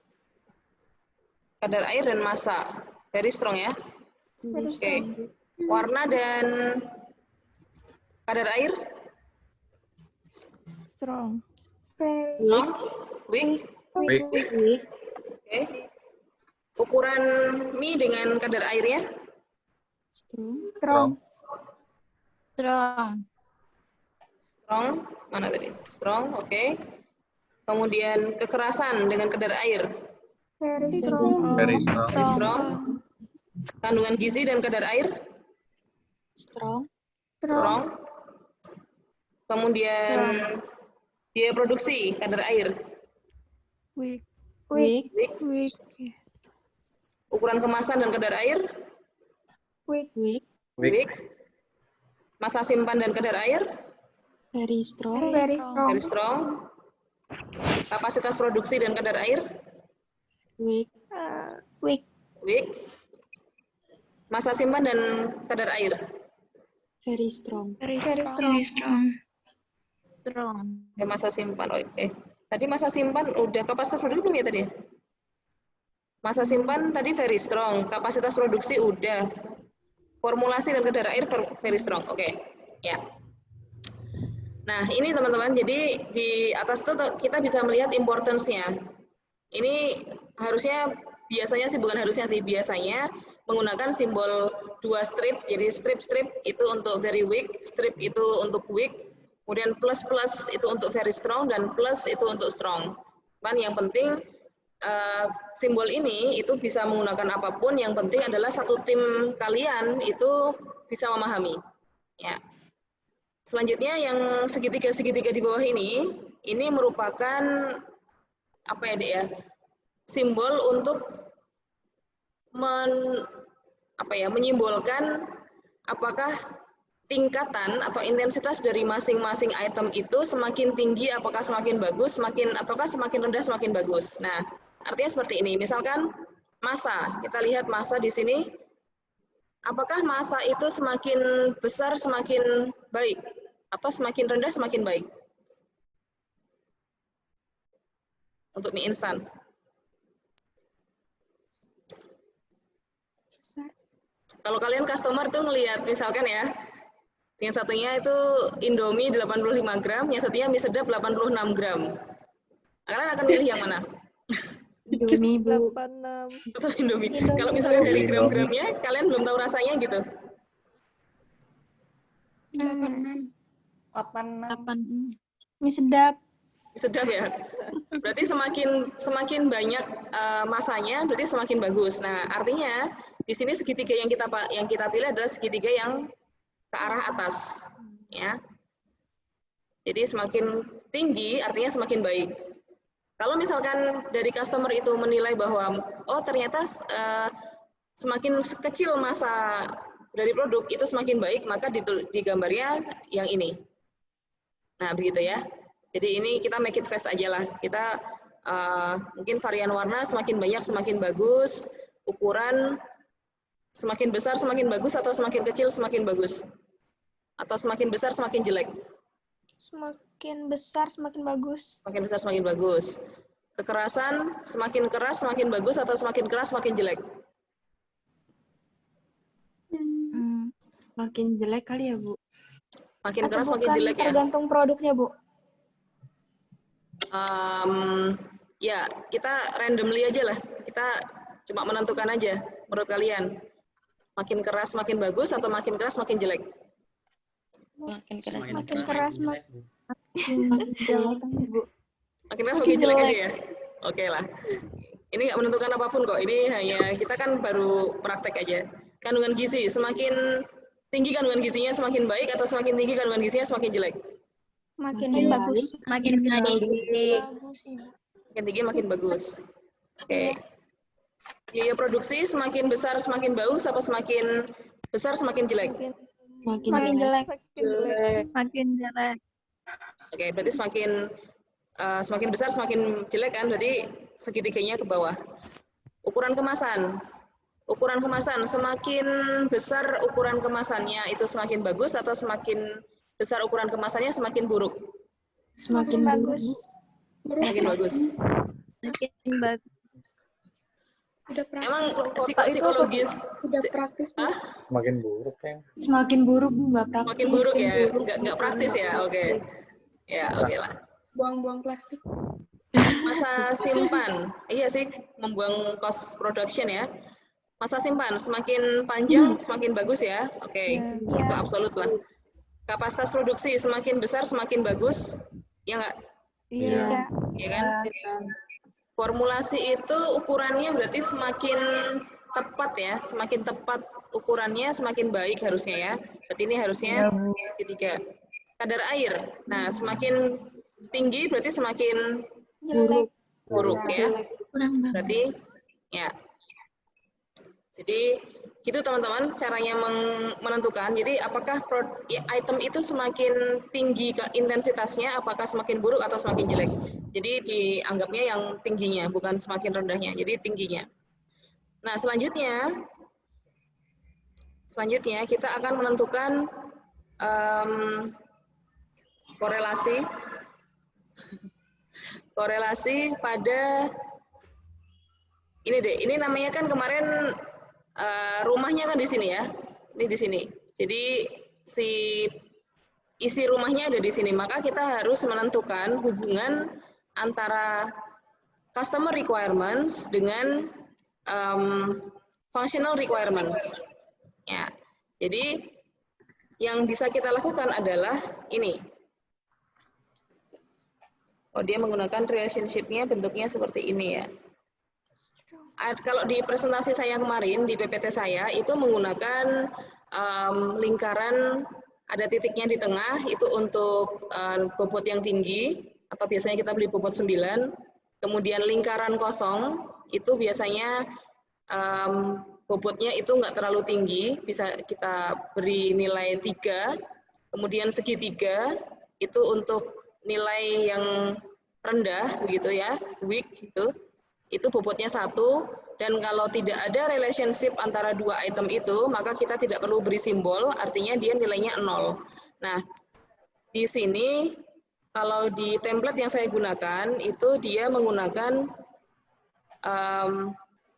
Kadar air dan massa. Very strong ya. Oke. Warna dan kadar air Strong. Very strong. Weak. Weak. Oke. Ukuran mie dengan kadar airnya Strong. Strong. strong. Mana tadi? Strong. Oke. Kemudian kekerasan dengan kadar air Very strong. Very strong. strong. Kandungan gizi dan kadar air Strong. strong. Kemudian biaya produksi kadar air Weak. Weak. Weak. ukuran kemasan dan kadar air Weak. Weak. weak. Masa simpan dan kadar air Very strong. Very strong. very strong. Kapasitas produksi dan kadar air Weak. Weak. weak. Masa simpan dan kadar air Very strong. Very strong. masa simpan. Tadi masa simpan udah kapasitas produksi belum ya tadi? Masa simpan tadi very strong, kapasitas produksi udah. Formulasi dan kadar air very strong. Oke. Ya. Nah, ini teman-teman, jadi di atas itu kita bisa melihat importance-nya. Ini harusnya biasanya sih bukan harusnya sih, biasanya menggunakan simbol 2 strip. Jadi strip itu untuk very weak, strip itu untuk weak. Kemudian plus itu untuk very strong dan plus itu untuk strong. Cuman yang penting simbol ini itu bisa menggunakan apapun. Yang penting adalah satu tim kalian itu bisa memahami. Ya. Selanjutnya yang segitiga di bawah ini merupakan apa ya Dek ya? Simbol untuk menyimbolkan apakah tingkatan atau intensitas dari masing-masing item itu semakin tinggi apakah semakin bagus, ataukah semakin rendah semakin bagus. Nah, artinya seperti ini. Misalkan massa, kita lihat massa di sini. Apakah massa itu semakin besar semakin baik atau semakin rendah semakin baik? Untuk mie instan. Kalau kalian customer tuh ngelihat misalkan ya, yang satunya itu Indomie 85 gram, yang satunya mie sedap 86 gram. Kalian akan pilih yang mana? Indomie, Bu. 86. Atau Indomie. Kalau misalnya dari gram-gramnya, kalian belum tahu rasanya gitu. 86. 86. Mie sedap. Sedap ya. Berarti semakin banyak masanya, berarti semakin bagus. Nah, artinya di sini segitiga yang kita pilih adalah segitiga yang ke arah atas, ya. Jadi semakin tinggi artinya semakin baik. Kalau misalkan dari customer itu menilai bahwa oh ternyata semakin kecil massa dari produk itu semakin baik, maka di gambarnya yang ini. Nah, begitu ya. Jadi ini kita make it fast aja lah. Kita mungkin varian warna semakin banyak semakin bagus, ukuran semakin besar semakin bagus atau semakin kecil semakin bagus. Atau semakin besar semakin jelek. Semakin besar semakin bagus. Semakin besar semakin bagus. Kekerasan semakin keras semakin bagus atau semakin keras semakin jelek. Makin jelek kali ya, Bu? Makin Atau keras bukan, makin jelek ya. tergantung produknya, Bu. Ya, kita randomly aja lah. Kita cuma menentukan aja menurut kalian. Makin keras makin bagus atau makin keras makin jelek? Makin keras. Makin keras jelek, Bu. Makin jelek kan ya, Bu? Makin keras Makin makin jelek aja jelek. ya? Oke lah. Ini nggak menentukan apapun kok. Ini hanya kita kan baru praktek aja. Kandungan gizi, semakin tinggi kandungan gizinya semakin baik atau semakin tinggi kandungan gizinya semakin jelek? Makin Makin bagus. Makin baik. Makin tinggi makin bagus. Oke. Biaya produksi semakin besar semakin bagus apa semakin besar semakin jelek? Makin Makin jelek. jelek. Makin jelek. Oke, berarti semakin besar semakin jelek kan? Berarti segitiganya ke bawah. Ukuran kemasan. Ukuran kemasan semakin besar ukuran kemasannya itu semakin bagus atau semakin besar ukuran kemasannya semakin buruk? Semakin bagus. Semakin bagus. Makin bagus. Emang psikologis Udah praktis nih. Hah? Semakin buruk ya. Semakin buruk, Bu, nggak praktis. Semakin buruk ya? Nggak praktis ya? Oke. Ya, oke lah. Buang-buang plastik. Masa simpan, iya sih, membuang cost production ya. Masa simpan, semakin panjang, semakin bagus ya. Oke, itu absolut lah. Kapasitas produksi, semakin besar, semakin bagus. Ya nggak? Iya. Ya kan? Formulasi itu ukurannya berarti semakin tepat ya. Semakin tepat ukurannya, semakin baik harusnya ya. Berarti ini harusnya segitiga. Kadar air, nah semakin tinggi berarti semakin Jelek. buruk ya. Kurang bagus. Berarti ya. Jadi gitu teman-teman caranya menentukan. Jadi apakah item itu semakin tinggi ke intensitasnya, apakah semakin buruk atau semakin jelek. Jadi dianggapnya yang tingginya, bukan semakin rendahnya. Jadi tingginya. Nah selanjutnya kita akan menentukan korelasi pada ini deh. Ini namanya kan kemarin rumahnya kan di sini ya. Ini di sini. Jadi isi rumahnya ada di sini. Maka kita harus menentukan hubungan antara customer requirements dengan functional requirements. Ya. Jadi yang bisa kita lakukan adalah ini. Oh, dia menggunakan relationship-nya bentuknya seperti ini ya. Kalau di presentasi saya kemarin, di PPT saya, itu menggunakan lingkaran, ada titiknya di tengah, itu untuk bobot yang tinggi, atau biasanya kita beli bobot 9. Kemudian lingkaran kosong, itu biasanya bobotnya itu nggak terlalu tinggi, bisa kita beri nilai 3. Kemudian segitiga, itu untuk nilai yang rendah, begitu ya, weak gitu. Itu bobotnya 1, dan kalau tidak ada relationship antara dua item itu, maka kita tidak perlu beri simbol, artinya dia nilainya 0. Nah, di sini, kalau di template yang saya gunakan, itu dia menggunakan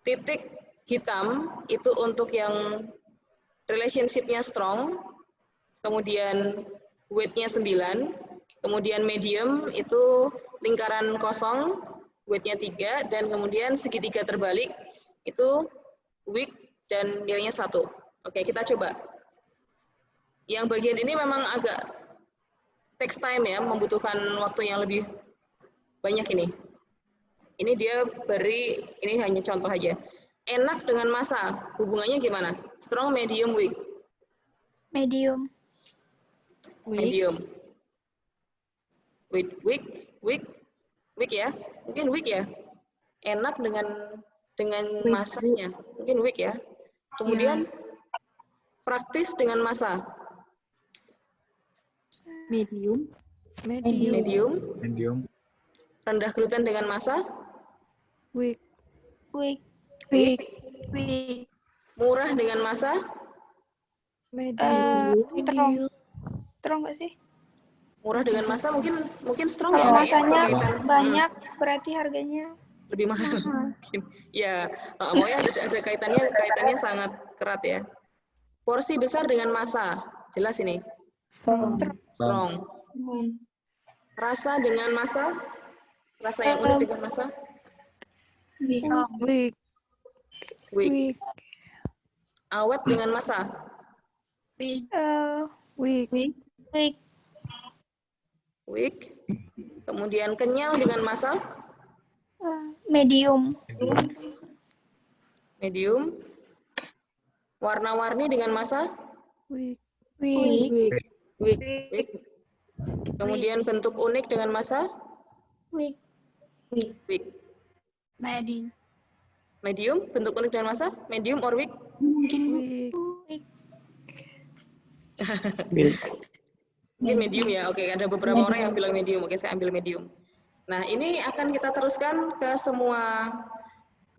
titik hitam, itu untuk yang relationship-nya strong, kemudian weight-nya 9, kemudian medium, itu lingkaran kosong, weight-nya 3, dan kemudian segitiga terbalik itu weak dan nilainya 1. Oke, kita coba. Yang bagian ini memang agak takes time ya, membutuhkan waktu yang lebih banyak ini. Ini dia beri, ini hanya contoh aja. Enak dengan massa, hubungannya gimana? Strong, medium, weak? Medium. Medium. Weak ya? Mungkin weak ya? Enak dengan massanya. Mungkin weak ya? Kemudian praktis dengan massa. Medium. Medium. Rendah gluten dengan massa. Weak. Murah dengan massa. Strong nggak sih? Murah dengan massa mungkin strong Kalau ya. masanya Kaitan. banyak, berarti harganya Lebih mahal mungkin. Ya, pokoknya ada kaitannya sangat erat ya. Porsi besar dengan massa. Jelas ini. Strong. Rasa dengan massa. Rasa yang unik dengan massa. Weak. Weak. Awet dengan massa. Weak. Weak. Weak. Weak. Kemudian kenyal dengan massa. Medium. Medium. Warna-warni dengan massa. Weak. Weak. Weak. Kemudian bentuk unik dengan massa. Weak. Weak. Medium. Medium. Bentuk unik dengan massa. Medium or weak? Mungkin Bu. Weak. Mungkin medium ya. Oke, ada beberapa orang yang bilang medium. Oke, saya ambil medium. Nah, ini akan kita teruskan ke semua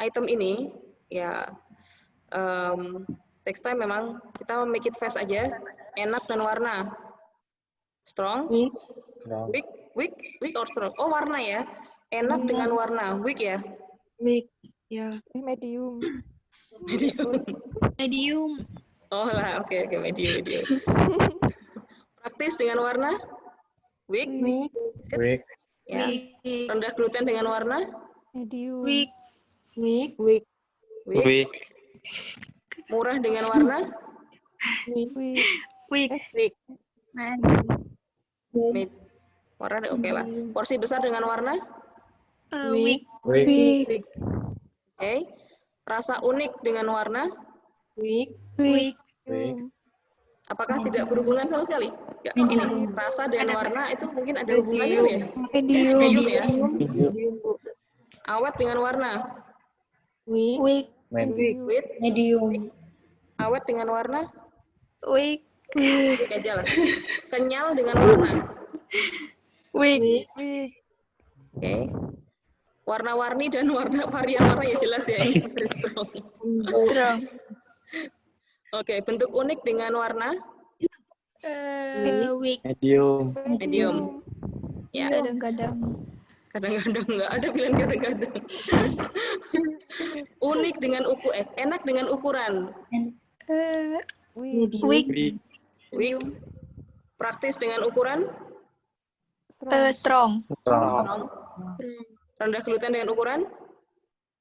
item ini. Ya, text time memang kita make it fast aja. Enak dan warna. Strong, Weak. Strong. weak or strong. Oh, warna ya. Enak dengan warna. Weak ya. Weak. Ya. Medium. Medium. Medium. Oh lah, oke, medium. Praktis dengan warna. Weak. Weak. Weak. Ya. Rendah gluten dengan warna. Medium. Weak. Weak. Weak. Weak. Murah dengan warna. Weak. Weak. Weak. Medium. Warna oke lah. Porsi besar dengan warna. Weak. Weak. Oke. Rasa unik dengan warna. Weak. Weak. Weak. Apakah tidak berhubungan sama sekali? Ya, ini rasa dan warna itu mungkin ada hubungannya ya? Medium. Medium ya. Medium Bu. Awet dengan warna. Weak. Weak. Medium. With. Medium. Awet dengan warna. Weak. Weak aja lah. Kenyal dengan warna. Weak. Weak. Oke. Warna-warni dan varian warna ya jelas ya ini. Strong. Oke, bentuk unik dengan warna. Weak. Medium. Medium. Ya. Kadang-kadang. Kadang-kadang nggak ada pilihan kadang-kadang. Unik dengan enak dengan ukuran. Weak. Weak. Weak. Weak. Praktis dengan ukuran. Strong. Strong. Strong. Rendah gluten dengan ukuran.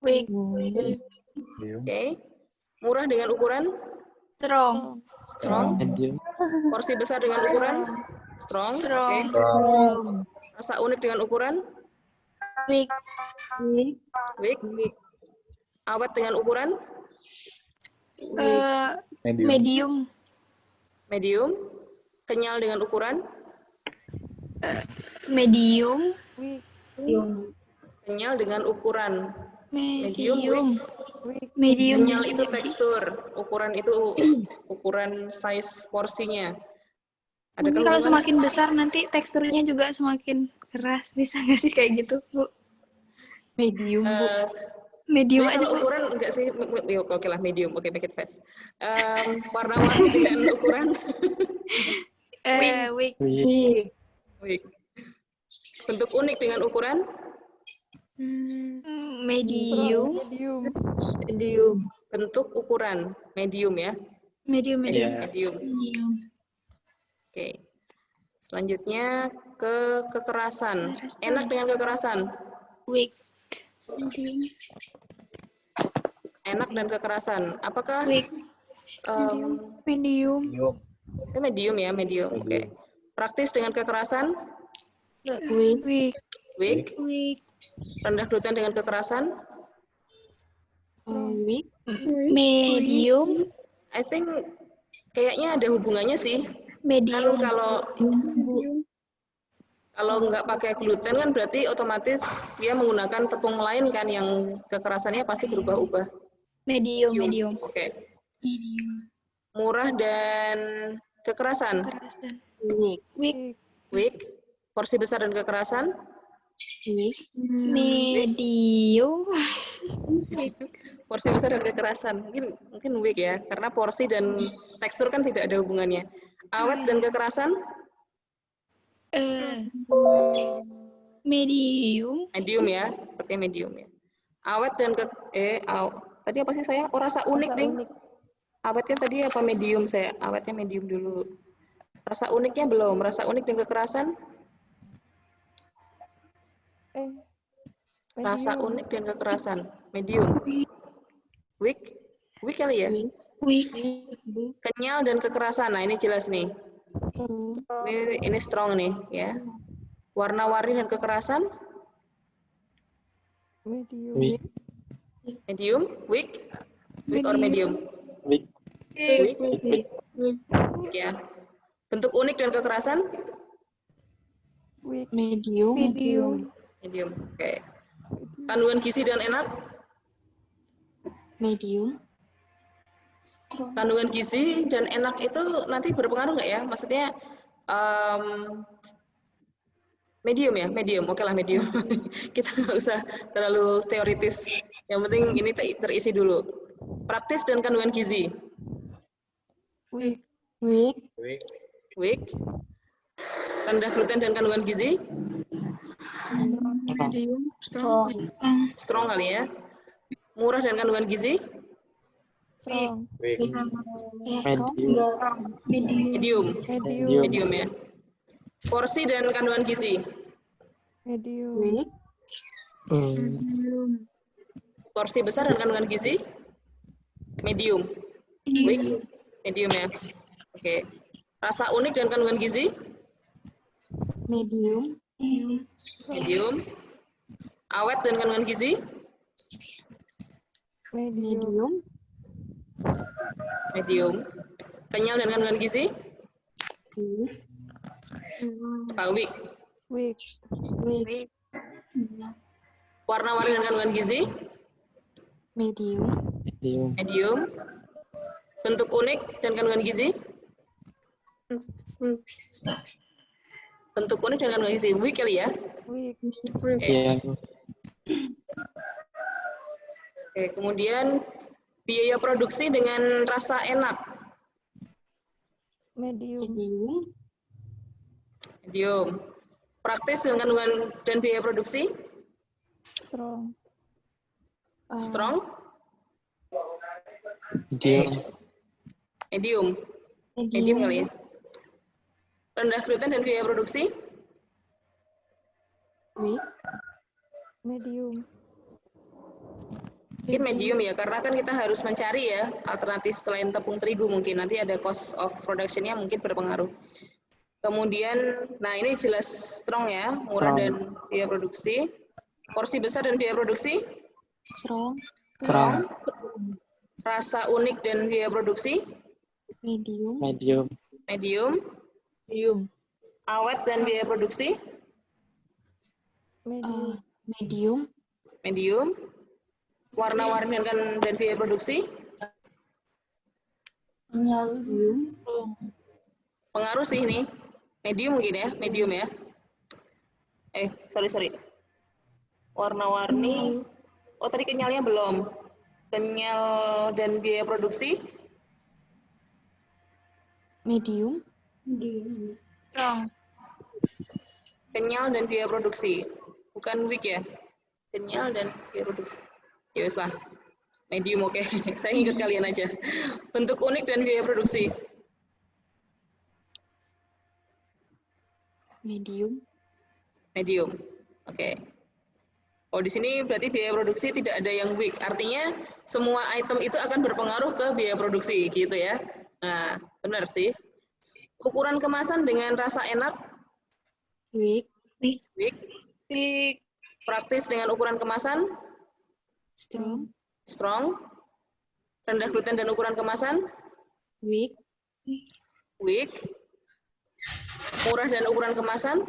Weak. Medium. Oke. Murah dengan ukuran. Strong. Strong. Medium. Porsi besar dengan ukuran. Strong. Strong. Oke. Rasa unik dengan ukuran. Weak. Weak. Awet dengan ukuran. Medium. Medium. Medium. Kenyal dengan ukuran. Medium. Weak. Kenyal dengan ukuran. Medium. Weak. Medium. Kenyal itu tekstur. Ukuran itu ukuran size porsinya. Ada Mungkin kalau kandungan? semakin besar nanti teksturnya juga semakin keras. Bisa nggak sih kayak gitu, Bu? Medium Bu. Medium Jadi aja, kalau Bu. ukuran enggak sih, oke lah medium, oke make it fast. Warna-warni dengan ukuran Weak. Weak. weak. Bentuk unik dengan ukuran Medium. Medium. bentuk ukuran medium ya, Medium. Iya. medium. Oke. Selanjutnya ke kekerasan. Enak dengan kekerasan. Weak. Enak dan kekerasan. Apakah Weak. Medium. Medium. medium ya, medium. Oke. Praktis dengan kekerasan. Weak. Weak. Weak. Weak. Rendah gluten dengan kekerasan. Weak. Medium. I think kayaknya ada hubungannya sih. Medium. Kan kalau nggak pakai gluten kan berarti otomatis dia menggunakan tepung lain kan yang kekerasannya pasti berubah-ubah. Medium. Oke. Medium. Murah dan kekerasan. Kekerasan. Weak. Weak. Weak. Porsi besar dan kekerasan. Weak. Medium. Porsi besar dan kekerasan. Mungkin weak ya, karena porsi dan tekstur kan tidak ada hubungannya. Awet dan kekerasan. Medium. Medium ya, sepertinya medium ya. Awet dan tadi apa sih saya? Oh, rasa unik ding. Awetnya tadi apa medium saya? Awetnya medium dulu. Rasa uniknya belum. Rasa unik dan kekerasan. Rasa unik dan kekerasan. Medium. Weak. Weak kali ya? Weak. Kenyal dan kekerasan. Nah, ini jelas nih. Ini strong nih, ya. Warna-warni dan kekerasan. Medium. Weak. Medium, weak, weak or medium? Weak. Weak, Weak. weak ya. Bentuk unik dan kekerasan? Weak. Medium. Medium. Medium. Oke. Kandungan gizi dan enak? Medium. Kandungan gizi dan enak itu nanti berpengaruh nggak ya? Maksudnya medium ya, medium. Oke lah medium. Kita nggak usah terlalu teoritis. Yang penting ini terisi dulu. Praktis dan kandungan gizi. Weak. Weak. Weak. Rendah gluten dan kandungan gizi. Medium. Strong kali ya. Murah dan kandungan gizi. Strong. Medium. Medium. Medium ya. Porsi dan kandungan gizi. Medium. Weak. Porsi besar dan kandungan gizi. Medium. Weak. Medium ya. Oke. Rasa unik dan kandungan gizi. Medium. Medium. Awet dan kandungan gizi. Medium. Medium. Kenyal dan kandungan gizi. Weak. Apa weak? Weak. Weak. Warna-warni dan kandungan gizi. Medium. Medium. Bentuk unik dan kandungan gizi. Bentuk unik dan kandungan gizi. Weak kali ya. Weak. Oke, kemudian biaya produksi dengan rasa enak. Medium. Medium. Medium. Praktis dengan kandungan dan biaya produksi. Strong. Strong. Medium. Medium. Medium kali ya. Rendah gluten dan biaya produksi. Weak. Medium. Mungkin medium ya, karena kan kita harus mencari ya alternatif selain tepung terigu mungkin. Nanti ada cost of production-nya mungkin berpengaruh. Kemudian, nah ini jelas strong ya, murah dan biaya produksi. Porsi besar dan biaya produksi. Strong. Rasa unik dan biaya produksi. Medium. Medium. Medium. Awet dan biaya produksi. Medium. Medium. Medium. Warna-warni dan biaya produksi. Medium. Pengaruh sih ini. Medium mungkin ya, medium ya. Sorry. Warna-warni. Oh, tadi kenyalnya belum. Kenyal dan biaya produksi. Medium. Kenyal dan biaya produksi. Bukan weak ya. Kenyal dan biaya produksi. Ya wes lah. Medium oke. Saya ingat kalian aja. Bentuk unik dan biaya produksi. Medium. Oke. Oh, di sini berarti biaya produksi tidak ada yang weak. Artinya semua item itu akan berpengaruh ke biaya produksi gitu ya. Nah, benar sih. Ukuran kemasan dengan rasa enak. Weak. Weak. Praktis dengan ukuran kemasan. Strong. Rendah gluten dan ukuran kemasan. Weak. Murah dan ukuran kemasan.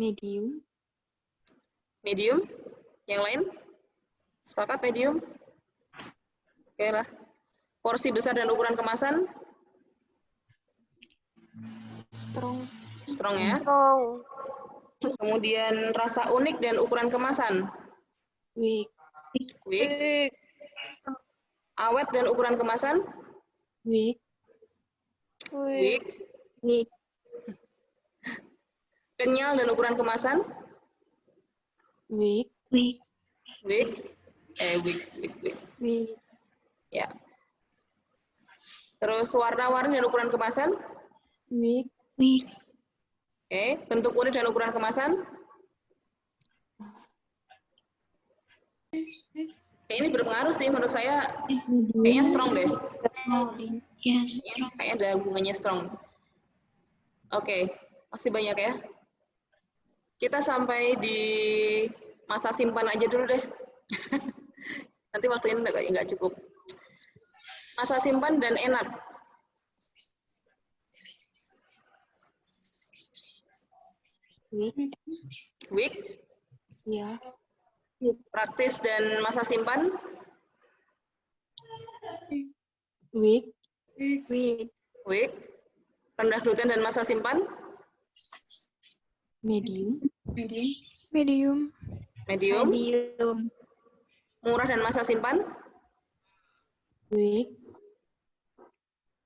Medium. Yang lain? Sepakat medium? Oke lah. Porsi besar dan ukuran kemasan. Strong ya. Kemudian rasa unik dan ukuran kemasan. Weak. Awet dan ukuran kemasan. Weak. Kenyal dan ukuran kemasan. Weak. Weak. Ya. Terus warna-warni dan ukuran kemasan. Weak. Oke. Bentuk unik dan ukuran kemasan. Kayak ini berpengaruh sih menurut saya, Medium. kayaknya strong deh. Yes. Kayaknya ada hubungannya strong. Oke, masih banyak ya. Kita sampai di masa simpan aja dulu deh. Nanti waktunya nggak cukup. Masa simpan dan enak. Weak. Weak, Ya. praktis dan masa simpan. Weak. Weak. Weak, rendah gluten dan masa simpan. Medium. Medium. Medium, Medium. murah dan masa simpan. Weak.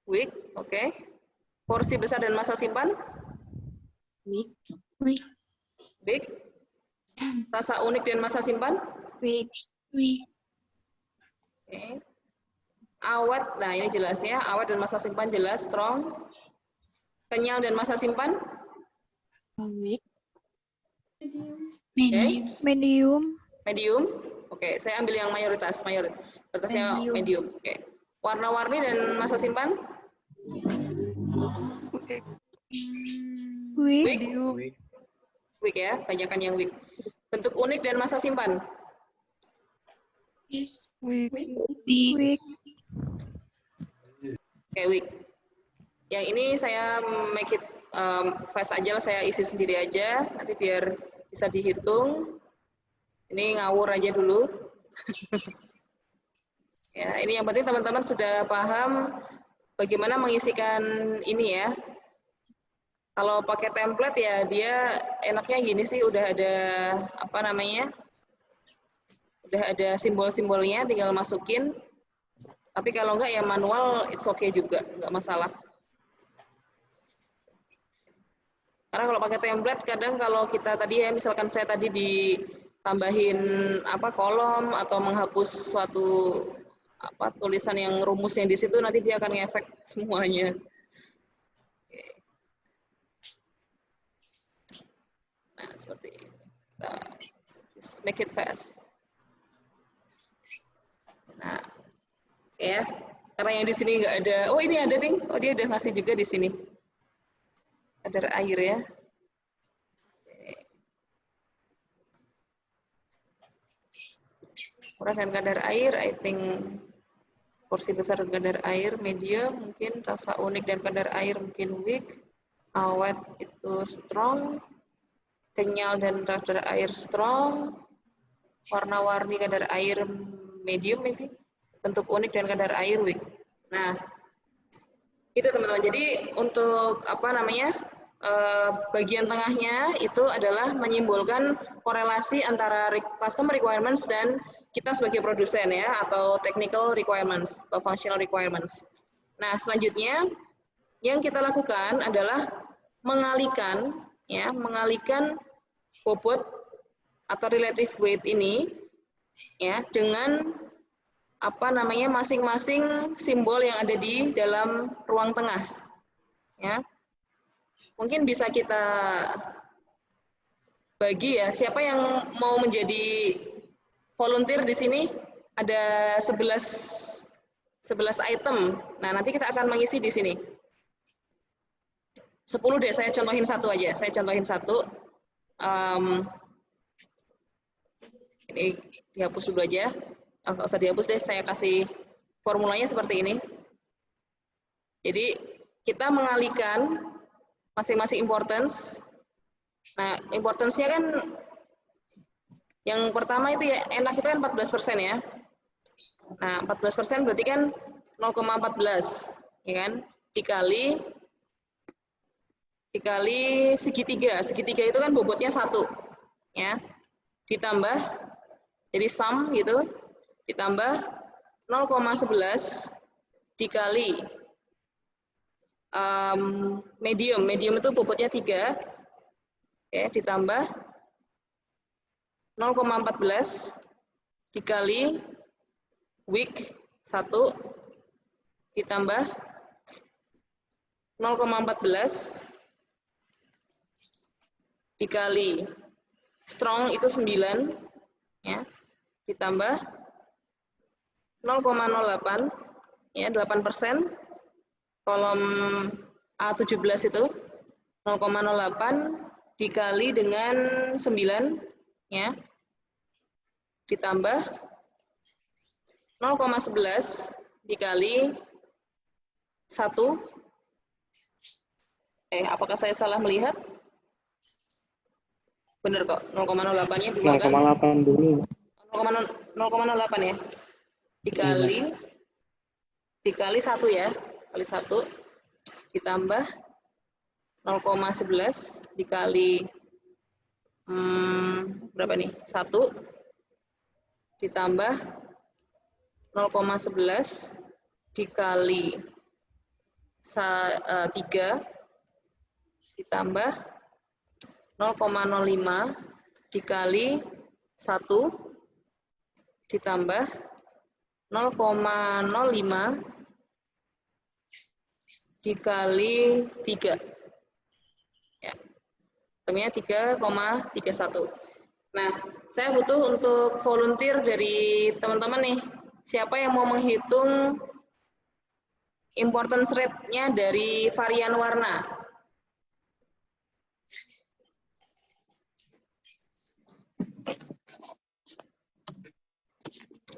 Weak, oke. Porsi besar dan masa simpan. Weak. Weak. Weak. Rasa unik dan masa simpan. Weak. Oke. Awet, nah ini jelasnya, awet dan masa simpan jelas, strong. Kenyal dan masa simpan. Weak. Oke. Medium. Medium. Oke, saya ambil yang mayoritasnya medium. Oke. Warna-warni dan masa simpan. Weak. Weak. Weak ya, banyakan yang weak. Bentuk unik dan masa simpan. Weak. Oke, weak. Yang ini saya make it fast aja, saya isi sendiri aja, nanti biar bisa dihitung. Ini ngawur aja dulu. Ya, ini yang penting teman-teman sudah paham bagaimana mengisikan ini ya. Kalau pakai template ya dia enaknya gini sih, udah ada apa namanya? Udah ada simbol-simbolnya, tinggal masukin. Tapi kalau enggak ya manual, it's okay juga, enggak masalah. Karena kalau pakai template kadang kalau kita tadi ya, misalkan saya tadi ditambahin apa kolom atau menghapus suatu apa tulisan yang rumus yang di situ, nanti dia akan ngefek semuanya. Nah, seperti ini. Kita just make it fast. Nah, ya, karena yang di sini nggak ada. Oh, ini ada, Ding. Oh, dia udah ngasih juga di sini. Kadar air ya. Murah dan kadar air, I think porsi besar dan kadar air medium, mungkin rasa unik dan kadar air mungkin weak, awet itu strong, kenyal dan kadar air strong, warna-warni kadar air medium maybe, bentuk unik dan kadar air weak. Nah, itu teman-teman. Jadi untuk apa namanya bagian tengahnya itu adalah menyimbolkan korelasi antara customer requirements dan kita sebagai produsen ya, atau technical requirements atau functional requirements. Nah, selanjutnya yang kita lakukan adalah mengalihkan bobot atau relative weight ini ya dengan apa namanya masing-masing simbol yang ada di dalam ruang tengah ya. Mungkin bisa kita bagi ya, siapa yang mau menjadi volunteer di sini. Ada 11 item. Nah, nanti kita akan mengisi di sini. 10 deh, saya contohin satu aja. Saya contohin satu. Ini dihapus dulu aja. Nggak usah dihapus deh, saya kasih formulanya seperti ini. Jadi, kita mengalihkan masing-masing importance. Nah, importance-nya kan yang pertama itu ya enak itu kan 14% ya. Nah, 14% berarti kan 0,14 ya kan? Dikali segitiga. Segitiga itu kan bobotnya 1 ya. Ditambah jadi sum gitu. Ditambah 0,11 dikali medium itu bobotnya 3 ya, ditambah 0,14 dikali weak 1 ditambah 0,14 dikali strong itu 9 ya, ditambah 0,08 ya 8%. Kolom A17 itu 0,08 dikali dengan 9 ya. Ditambah 0,11 dikali 1. Apakah saya salah melihat? Benar kok, 0,08-nya 2 kan? 0,8 dulu. 0,08 ya. Dikali 1 ya. Kali 1 ditambah 0,11 dikali berapa nih? 1 ditambah 0,11 dikali 3 ditambah 0,05 dikali 1 ditambah 0,05 dikali 3. Ya. Hitungannya 3,31. Nah, saya butuh untuk volunteer dari teman-teman nih. Siapa yang mau menghitung importance rate-nya dari varian warna?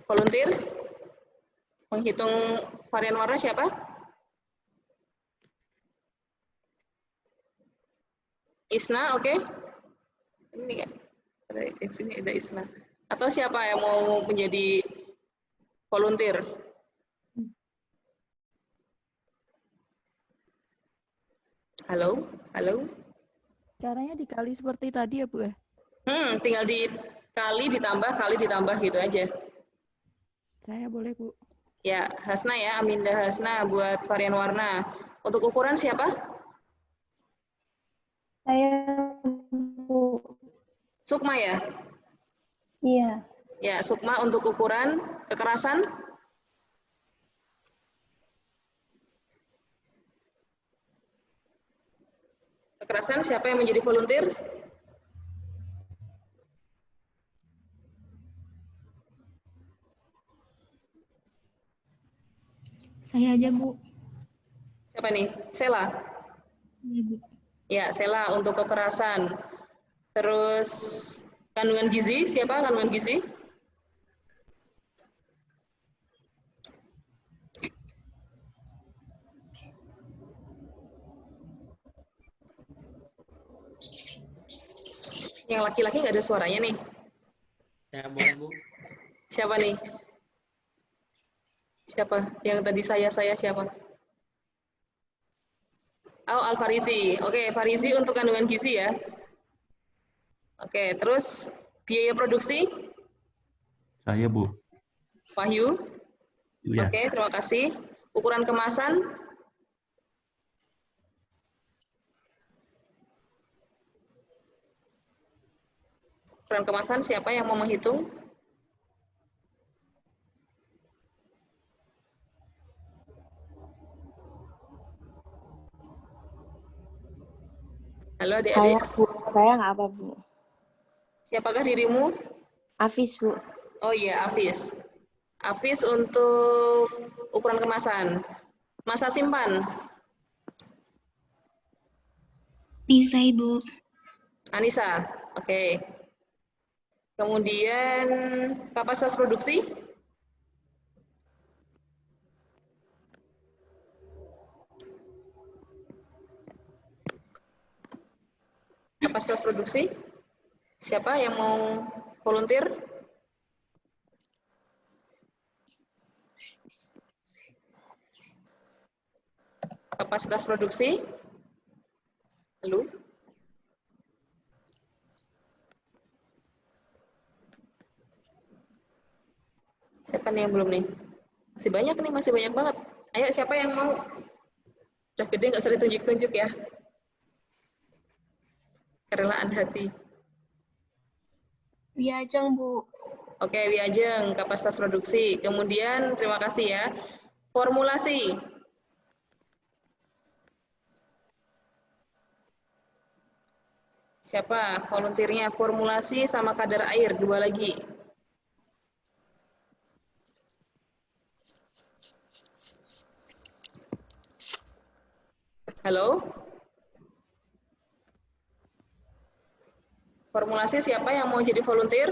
Volunteer? Menghitung varian warna siapa? Isna, oke? Ini kan? Di sini ada Isna. Atau siapa yang mau menjadi volunteer? Halo? Halo? Caranya dikali seperti tadi ya, Bu ya? Tinggal dikali ditambah gitu aja. Saya boleh, Bu. Ya, Hasna ya, Aminda Hasna buat varian warna. Untuk ukuran siapa? Saya, Bu. Sukma ya? Iya. Ya, Sukma untuk ukuran kekerasan? Kekerasan siapa yang menjadi volunteer? Saya aja, Bu. Siapa nih? Sela? Iya, Bu. Ya, Sela untuk kekerasan. Terus kandungan gizi, siapa kandungan gizi? Yang laki-laki nggak ada suaranya nih. Saya boleh, Bu. Siapa nih? Siapa? Yang tadi saya siapa? Oh, Al-Farisi. Oke, Farisi untuk kandungan gizi ya. Oke, terus biaya produksi? Saya, Bu. Wahyu? Ya. Oke, terima kasih. Ukuran kemasan? Ukuran kemasan siapa yang mau menghitung? Halo adik-adik. Saya nggak apa, Bu. Siapakah dirimu? Afis, Bu. Oh iya, Afis. Afis untuk ukuran kemasan. Masa simpan? Bisa, Ibu. Anissa, oke. Kemudian kapasitas produksi? Kapasitas produksi? Siapa yang mau volunteer? Kapasitas produksi? Halo? Siapa nih yang belum nih? Masih banyak nih, masih banyak banget. Ayo, siapa yang mau? Udah gede, nggak usah ditunjuk-tunjuk ya. Kerelaan hati. Wiajeng, Bu. Oke, Wiajeng, kapasitas produksi. Kemudian, terima kasih ya. Formulasi. Siapa volunteernya? Formulasi sama kadar air, 2 lagi. Halo? Formulasi siapa yang mau jadi volunteer?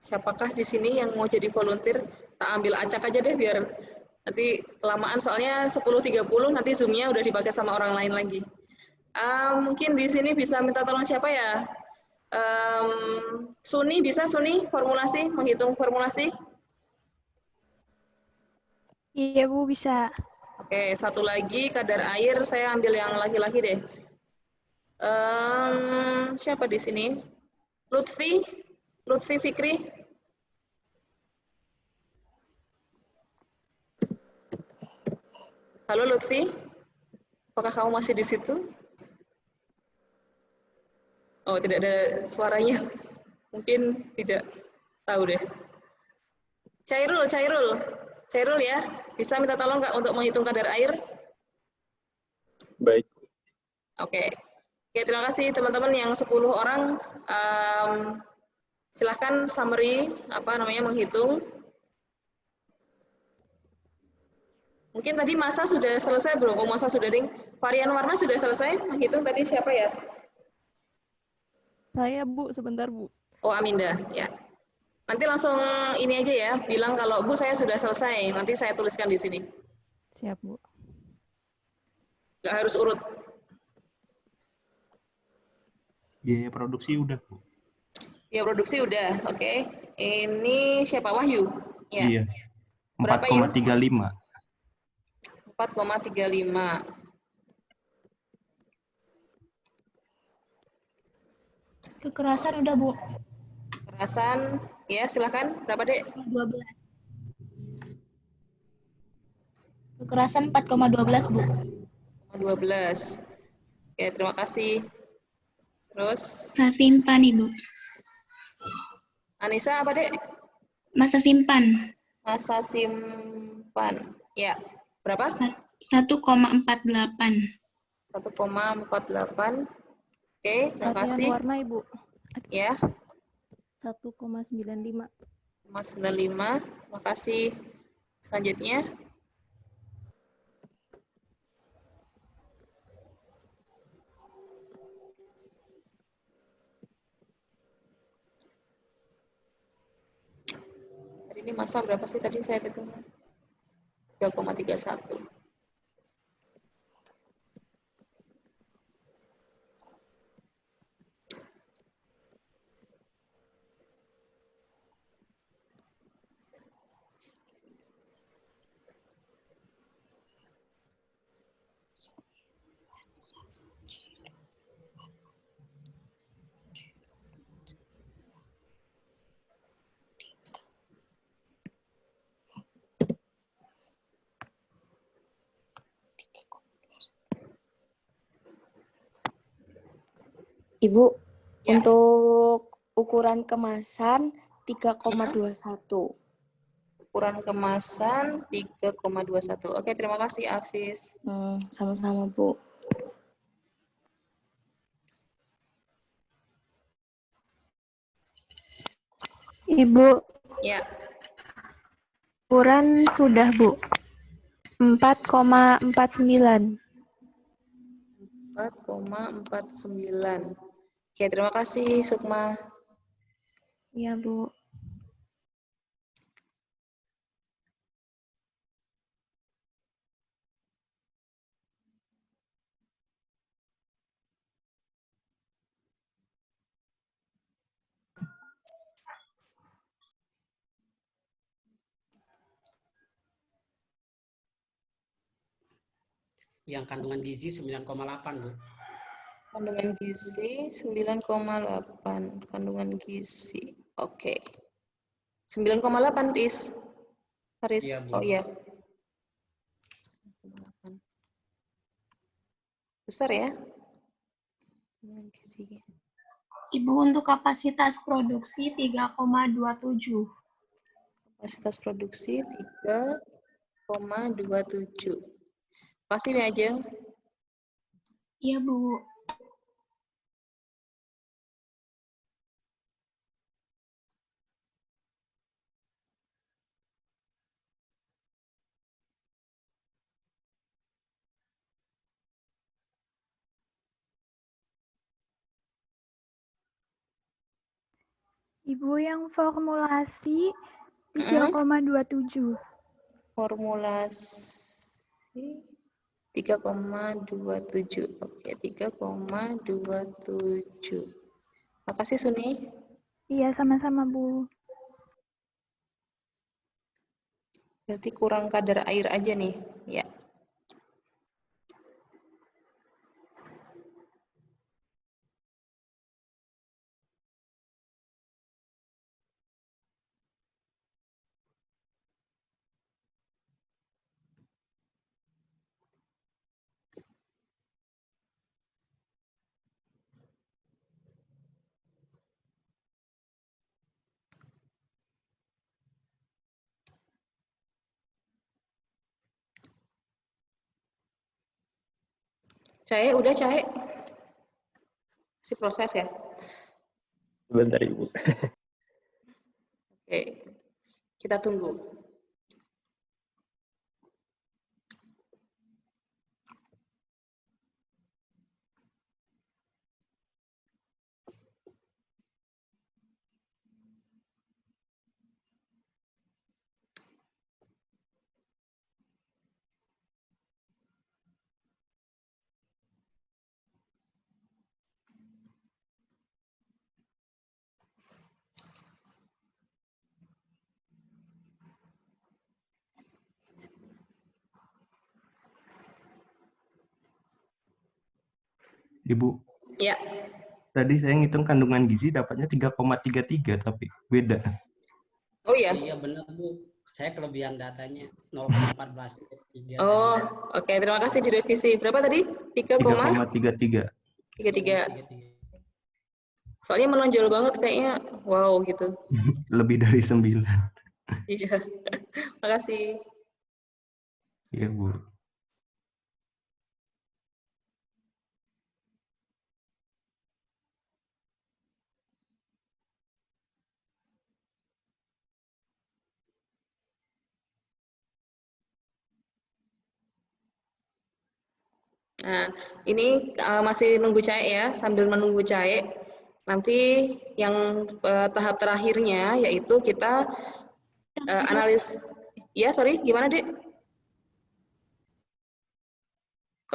Siapakah di sini yang mau jadi volunteer? Tak ambil acak aja deh biar nanti kelamaan, soalnya 10.30 nanti Zoom-nya udah dipakai sama orang lain lagi. Mungkin di sini bisa minta tolong siapa ya? Suni, bisa Suni formulasi, menghitung formulasi? Iya Bu, bisa. Oke, satu lagi kadar air, saya ambil yang laki-laki deh. Siapa di sini? Lutfi Fikri. Halo Lutfi, apakah kamu masih di situ? Oh, tidak ada suaranya. Mungkin tidak tahu deh. Cairul ya, bisa minta tolong nggak untuk menghitung kadar air? Baik. Oke, terima kasih teman-teman yang 10 orang. Silahkan summary, menghitung. Mungkin tadi masa sudah selesai belum? Oh, masa sudah ding. Varian warna sudah selesai menghitung tadi siapa ya? Saya Bu, sebentar Bu. Oh, Aminda, ya. Nanti langsung ini aja ya, bilang kalau Bu saya sudah selesai, nanti saya tuliskan di sini. Siap Bu. Nggak harus urut. Biaya produksi udah, Bu. Ya produksi udah, oke. Ini siapa, Wahyu? Ya. Iya. Berapa, 4,35. 4,35. Kekerasan udah, Bu. Kekerasan, ya silakan. Berapa, Dek? 12. Kekerasan 4,12, Bu. 12. Oke, terima kasih. Terus? Masa simpan, Ibu. Anissa, apa, Dek? Masa simpan. Masa simpan. Ya. Berapa? 1,48. 1,48. Oke, terima kasih. Varian warna Ibu. Ya. 1,95. 1,95. Terima kasih. Selanjutnya. Tadi ini masa berapa sih tadi saya hitung? 3,31. Ibu, Ya. untuk ukuran kemasan 3,21. Ukuran kemasan 3,21. Oke, terima kasih Afis. Sama-sama, Bu. Ibu. Ya. Ukuran sudah, Bu. 4,49. 4,49. Oke, terima kasih Sukma. Iya, Bu. Yang kandungan gizi 9,8, Bu. Kandungan gizi 9,8. Kandungan gizi. Oke. 9,8 is. Haris. Iya, Bu. Oh iya. Besar ya? Ibu, untuk kapasitas produksi 3,27. Kapasitas produksi 3,27. Makasih, Mi Ajeng. Iya, Bu. Ibu yang formulasi 3,27. Formulasi 3,27. Oke, 3,27. Makasih Suni. Iya, sama-sama Bu. Berarti kurang kadar air aja nih. Ya. Cahe, udah Cahe? Si proses ya? Sebentar Ibu. Oke, kita tunggu. Ibu, Ya. tadi saya ngitung kandungan gizi dapatnya 3,33 tapi beda. Oh iya? Iya benar Bu. Saya kelebihan datanya 0,14. Oh, oke. Terima kasih direvisi. Berapa tadi? 3,33. 3,33. Soalnya menonjol banget kayaknya. Wow gitu. Lebih dari 9. Iya. Makasih. Iya Bu. Nah, ini masih nunggu Cahe ya. Sambil menunggu Cahe, nanti yang tahap terakhirnya yaitu kita analis. Ya, sorry, gimana Dek?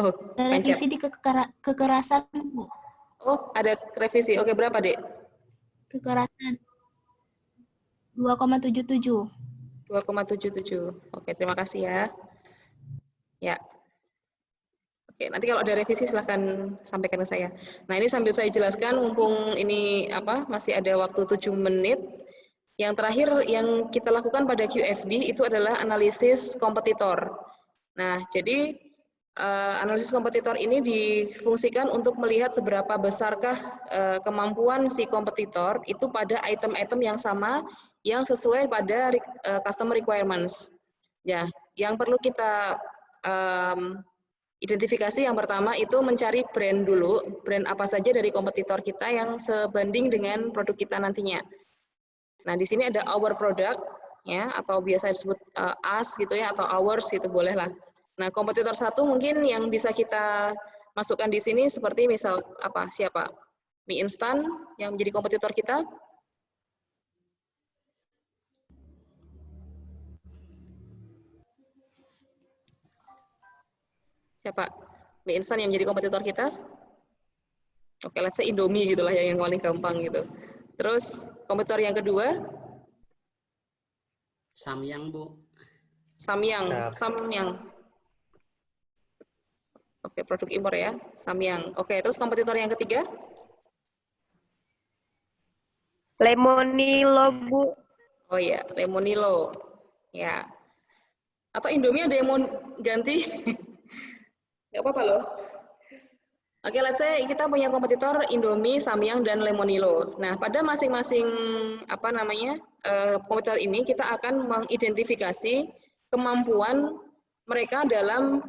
Oh, Revisi di kekerasan, Bu. Oh, ada revisi. Oke, berapa Dek? Kekerasan 2,77. 2,77. Oke, terima kasih ya. Ya. Oke, nanti kalau ada revisi silahkan sampaikan ke saya. Nah, ini sambil saya jelaskan, mumpung ini masih ada waktu 7 menit. Yang terakhir yang kita lakukan pada QFD itu adalah analisis kompetitor. Nah, jadi analisis kompetitor ini difungsikan untuk melihat seberapa besarkah kemampuan si kompetitor itu pada item-item yang sama yang sesuai pada customer requirements. Ya, yang perlu kita identifikasi yang pertama itu mencari brand dulu, brand apa saja dari kompetitor kita yang sebanding dengan produk kita nantinya. Nah, di sini ada our product ya, atau biasa disebut us gitu ya, atau ours gitu boleh lah. Nah, kompetitor satu mungkin yang bisa kita masukkan di sini seperti misal siapa? Mie instan yang menjadi kompetitor kita. Siapa? Mie instan yang menjadi kompetitor kita? Oke, let's say Indomie gitulah ya, yang paling gampang gitu. Terus kompetitor yang kedua? Samyang, Bu. Samyang. Oke, produk impor ya, Samyang. Oke, terus kompetitor yang ketiga? Lemonilo, Bu. Oh iya, Lemonilo. Ya. Atau Indomie ada yang mau ganti? Nggak apa-apa loh. Oke, let's say kita punya kompetitor Indomie, Samyang, dan Lemonilo. Nah, pada masing-masing kompetitor ini kita akan mengidentifikasi kemampuan mereka dalam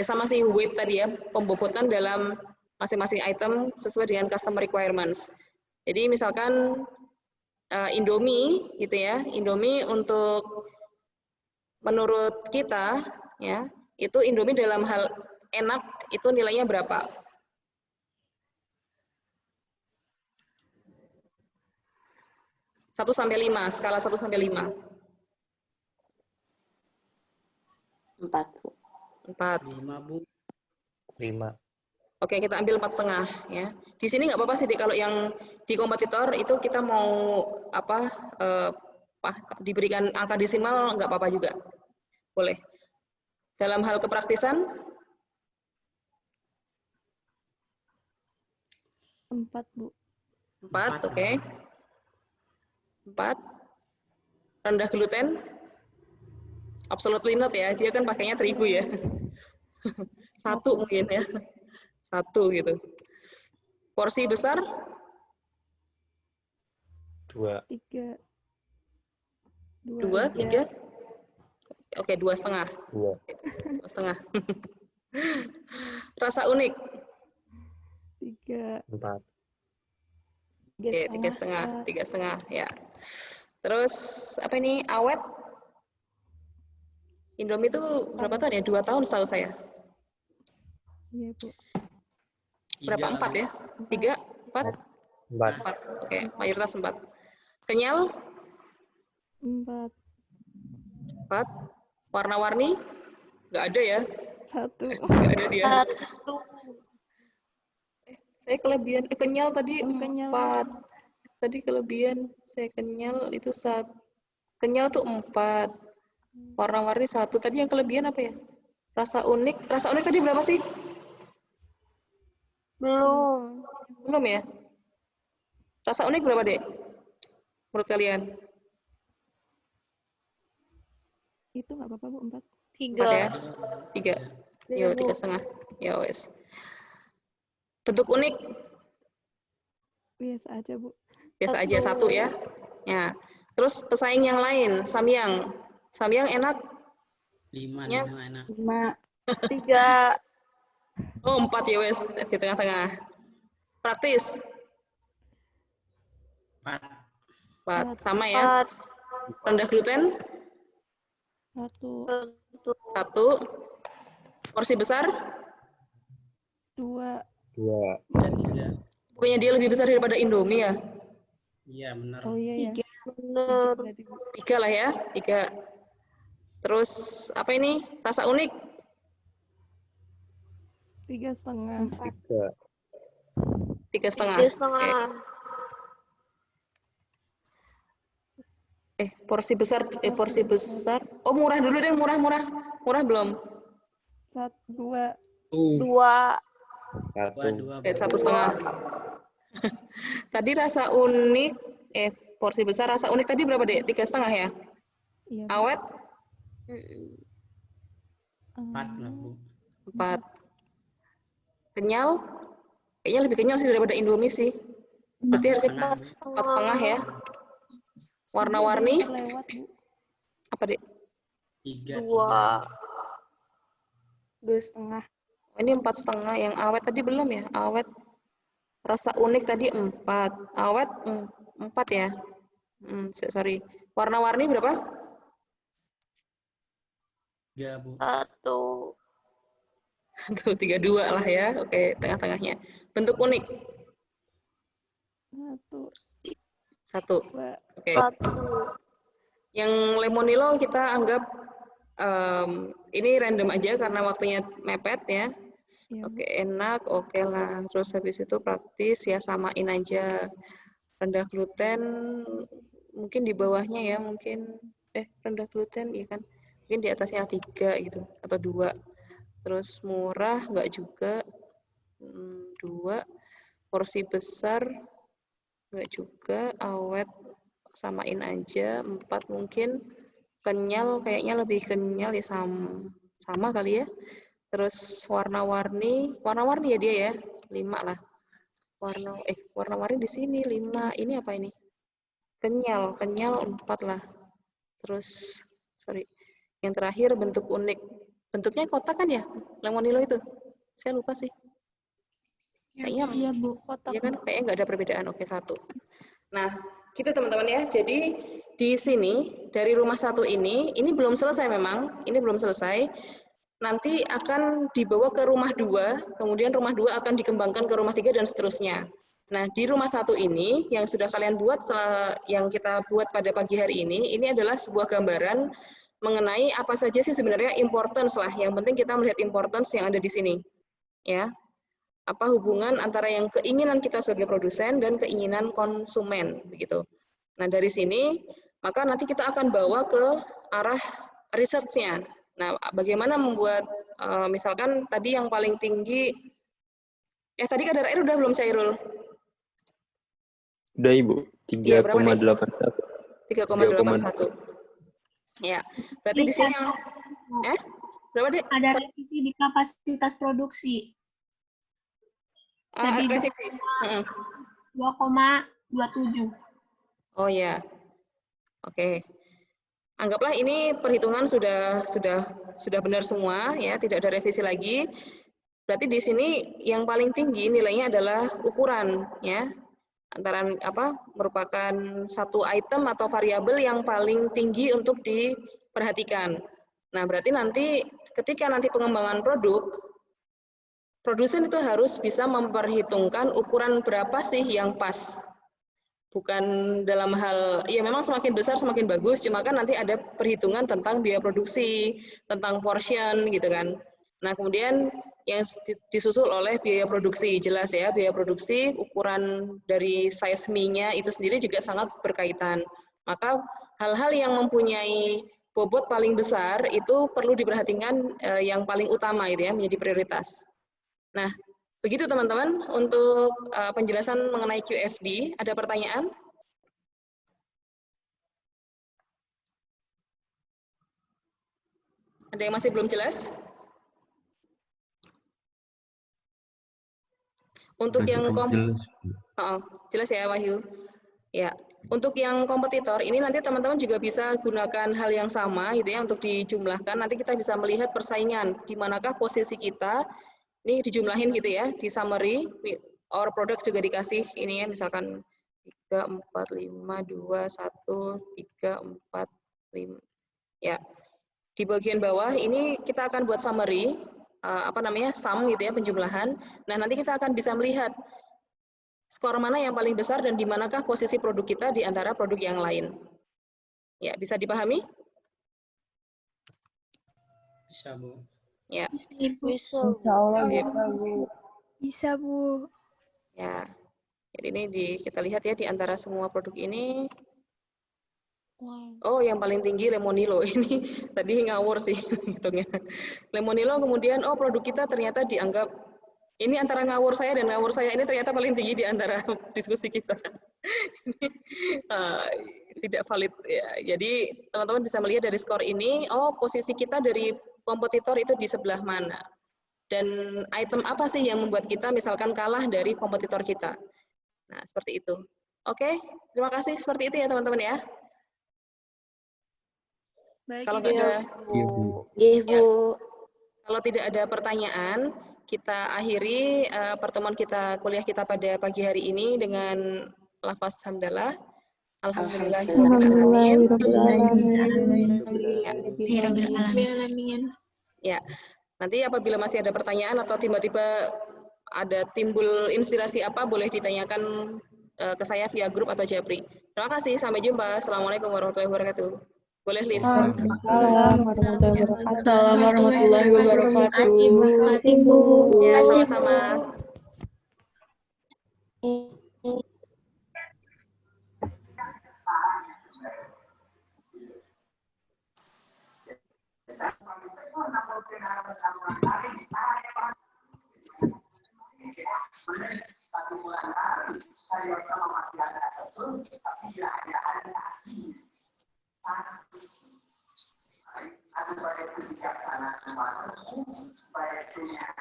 sama si weight tadi ya, pembobotan dalam masing-masing item sesuai dengan customer requirements. Jadi misalkan Indomie gitu ya, Indomie untuk menurut kita ya, itu Indomie dalam hal enak itu nilainya berapa? 1 sampai 5, skala 1 sampai 5. 4, Bu. 4. 5, Bu. 5. Oke, kita ambil 4,5 ya. Di sini nggak apa-apa sih, Dik. Kalau yang di kompetitor itu kita mau diberikan angka desimal nggak apa-apa juga. Boleh. Dalam hal kepraktisan 4, Bu. 4, oke. 4. Rendah gluten. Absolutely not ya, dia kan pakainya terigu ya. 1 mungkin ya. 1 gitu. Porsi besar? 2. 3. 2, 3. Oke, 2,5. 2. 2,5. Rasa unik? 3. 4. Oke, 3,5. 3,5 ya. Terus apa ini? Awet? Indomie itu berapa tahun ya? 2 tahun setahu saya. Iya, Bu. Berapa? 4 ya? 3, 4? 4. Oke, mayoritas 4. Kenyal? 4. 4. Warna-warni? Nggak ada ya? 1. Nggak ada dia. Saya kelebihan. Kenyal tadi 4. Tadi kelebihan. Saya kenyal itu 1. Kenyal tuh 4. Warna-warni 1. Tadi yang kelebihan apa ya? Rasa unik. Rasa unik tadi berapa sih? Belum. Belum ya? Rasa unik berapa, Dek? Menurut kalian? Itu nggak apa-apa, Bu, 4. 4 ya? 3. Yo, 3,5. Ya, wes. Bentuk unik? Biasa aja, Bu. Biasa aja, 1 ya. Ya. Terus pesaing yang lain, samyang. Samyang enak? 5 Ya. enak. 5. 3. Oh, 4 ya, wes. Di tengah-tengah. Praktis? 4. Sama ya? Rendah gluten? 1. 1. Porsi besar? 2. 2. 3. Pokoknya dia lebih besar daripada Indomie ya? Iya, benar. Oh iya ya. 3. 3 lah ya, 3. Terus apa ini? Rasa unik? 3,5. 3,5. 3,5. Porsi besar. Oh, murah dulu deh, murah. Murah belum? 2. 2. 1. 1,5. Tadi rasa unik, porsi besar rasa unik tadi berapa, Dek? 3,5 ya? Iya, Bu. Awet? 4 lah, Bu. 4. Kenyal? Kayaknya lebih kenyal sih daripada Indomie sih. Berarti harusnya 4,5 ya? Warna-warni? Lewat, Bu. Apa, Dek? 3. 2,5. Ini 4,5. Yang awet tadi belum ya? Awet. Rasa unik tadi 4. Awet 4 ya? Sorry. Warna-warni berapa? 3, Bu. 1. 32 lah ya. Oke, tengah-tengahnya. Bentuk unik? 1. Oke. 1. Yang lemonilo kita anggap ini random aja karena waktunya mepet ya. Oke, enak, oke lah. Terus habis itu praktis ya, samain aja. Rendah gluten mungkin di bawahnya ya, mungkin rendah gluten ya kan. Mungkin di atasnya 3 gitu atau 2. Terus murah nggak juga. 2. Porsi besar nggak juga. Awet samain aja. 4 mungkin. Kenyal kayaknya lebih kenyal ya, sama kali ya. Terus warna-warni ya dia ya, 5 lah. Warna-warni di sini 5. Ini apa ini? Kenyal 4 lah. Terus yang terakhir bentuk unik. Bentuknya kotak kan ya? Lemonilo itu. Saya lupa sih. Kayaknya Iya, Bu. Iya kan? Kayaknya nggak ada perbedaan. Oke, 1. Nah, gitu teman-teman ya. Jadi di sini dari rumah 1 ini belum selesai memang. Ini belum selesai. Nanti akan dibawa ke rumah 2, kemudian rumah 2 akan dikembangkan ke rumah 3 dan seterusnya. Nah, di rumah satu ini yang sudah kalian buat, yang kita buat pada pagi hari ini adalah sebuah gambaran mengenai apa saja sih sebenarnya importance lah. Yang penting kita melihat importance yang ada di sini. Ya. Apa hubungan antara yang keinginan kita sebagai produsen dan keinginan konsumen begitu. Nah, dari sini maka nanti kita akan bawa ke arah research-nya. Nah, bagaimana membuat misalkan tadi yang paling tinggi tadi kadar air udah belum Syairul? Udah Ibu, Iya, berapa nih? 3,81. 3,81. Ya, berarti di sini yang berapa Dek? Ada revisi di kapasitas produksi. Jadi revisi. 2,27. Oh ya. Oke. Anggaplah ini perhitungan sudah benar semua ya, tidak ada revisi lagi. Berarti di sini yang paling tinggi nilainya adalah ukuran ya. Antara merupakan satu item atau variabel yang paling tinggi untuk diperhatikan. Nah, berarti nanti ketika nanti pengembangan produk, produsen itu harus bisa memperhitungkan ukuran berapa sih yang pas. Bukan dalam hal, ya memang semakin besar semakin bagus, cuma kan nanti ada perhitungan tentang biaya produksi, tentang portion gitu kan. Nah, kemudian yang disusul oleh biaya produksi, jelas ya, biaya produksi, ukuran dari size mie-nya itu sendiri juga sangat berkaitan. Maka hal-hal yang mempunyai bobot paling besar itu perlu diperhatikan yang paling utama itu ya, menjadi prioritas. Nah, begitu teman-teman untuk penjelasan mengenai QFD. Ada pertanyaan? Ada yang masih belum jelas? Untuk yang jelas ya Wahyu. Ya, untuk yang kompetitor ini nanti teman-teman juga bisa gunakan hal yang sama gitu ya untuk dijumlahkan. Nanti kita bisa melihat persaingan di manakah posisi kita. Ini dijumlahin gitu ya, di summary, our product juga dikasih ini ya, misalkan 3, 4, 5, 2, 1, 3, 4, 5. Ya, di bagian bawah ini kita akan buat summary, sum gitu ya, penjumlahan. Nah, nanti kita akan bisa melihat skor mana yang paling besar dan di manakah posisi produk kita di antara produk yang lain. Ya, bisa dipahami? Bisa, Bu. Ya. Bisa, Bu. Bisa, Bu. Ya. Jadi ini kita lihat ya di antara semua produk ini. Oh, yang paling tinggi Lemonilo ini. Tadi ngawur sih hitungnya. Lemonilo kemudian produk kita ternyata dianggap ini antara ngawur saya dan ngawur saya ini ternyata paling tinggi di antara diskusi kita. Tidak valid ya. Jadi teman-teman bisa melihat dari skor ini, posisi kita dari kompetitor itu di sebelah mana. Dan item apa sih yang membuat kita misalkan kalah dari kompetitor kita. Nah, seperti itu. Oke, terima kasih. Seperti itu ya teman-teman ya. Baik, kalau nggak ada, kalau tidak ada pertanyaan, kita akhiri pertemuan kuliah kita pada pagi hari ini dengan lafaz hamdalah. Alhamdulillahirobbilalamin. Ya, nanti apabila masih ada pertanyaan atau tiba-tiba ada timbul inspirasi apa, boleh ditanyakan ke saya via grup atau Japri. Terima kasih, sampai jumpa. Assalamualaikum warahmatullahi wabarakatuh. Boleh, Liv. Assalamualaikum warahmatullahi wabarakatuh. Terima kasih, Bu. Ya, sama-sama.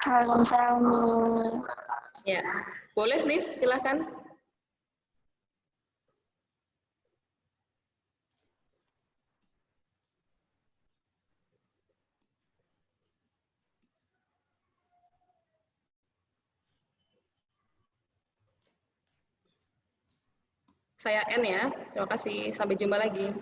Waalaikumsalam. Ya, boleh Liv, silakan. Saya N ya, terima kasih. Sampai jumpa lagi.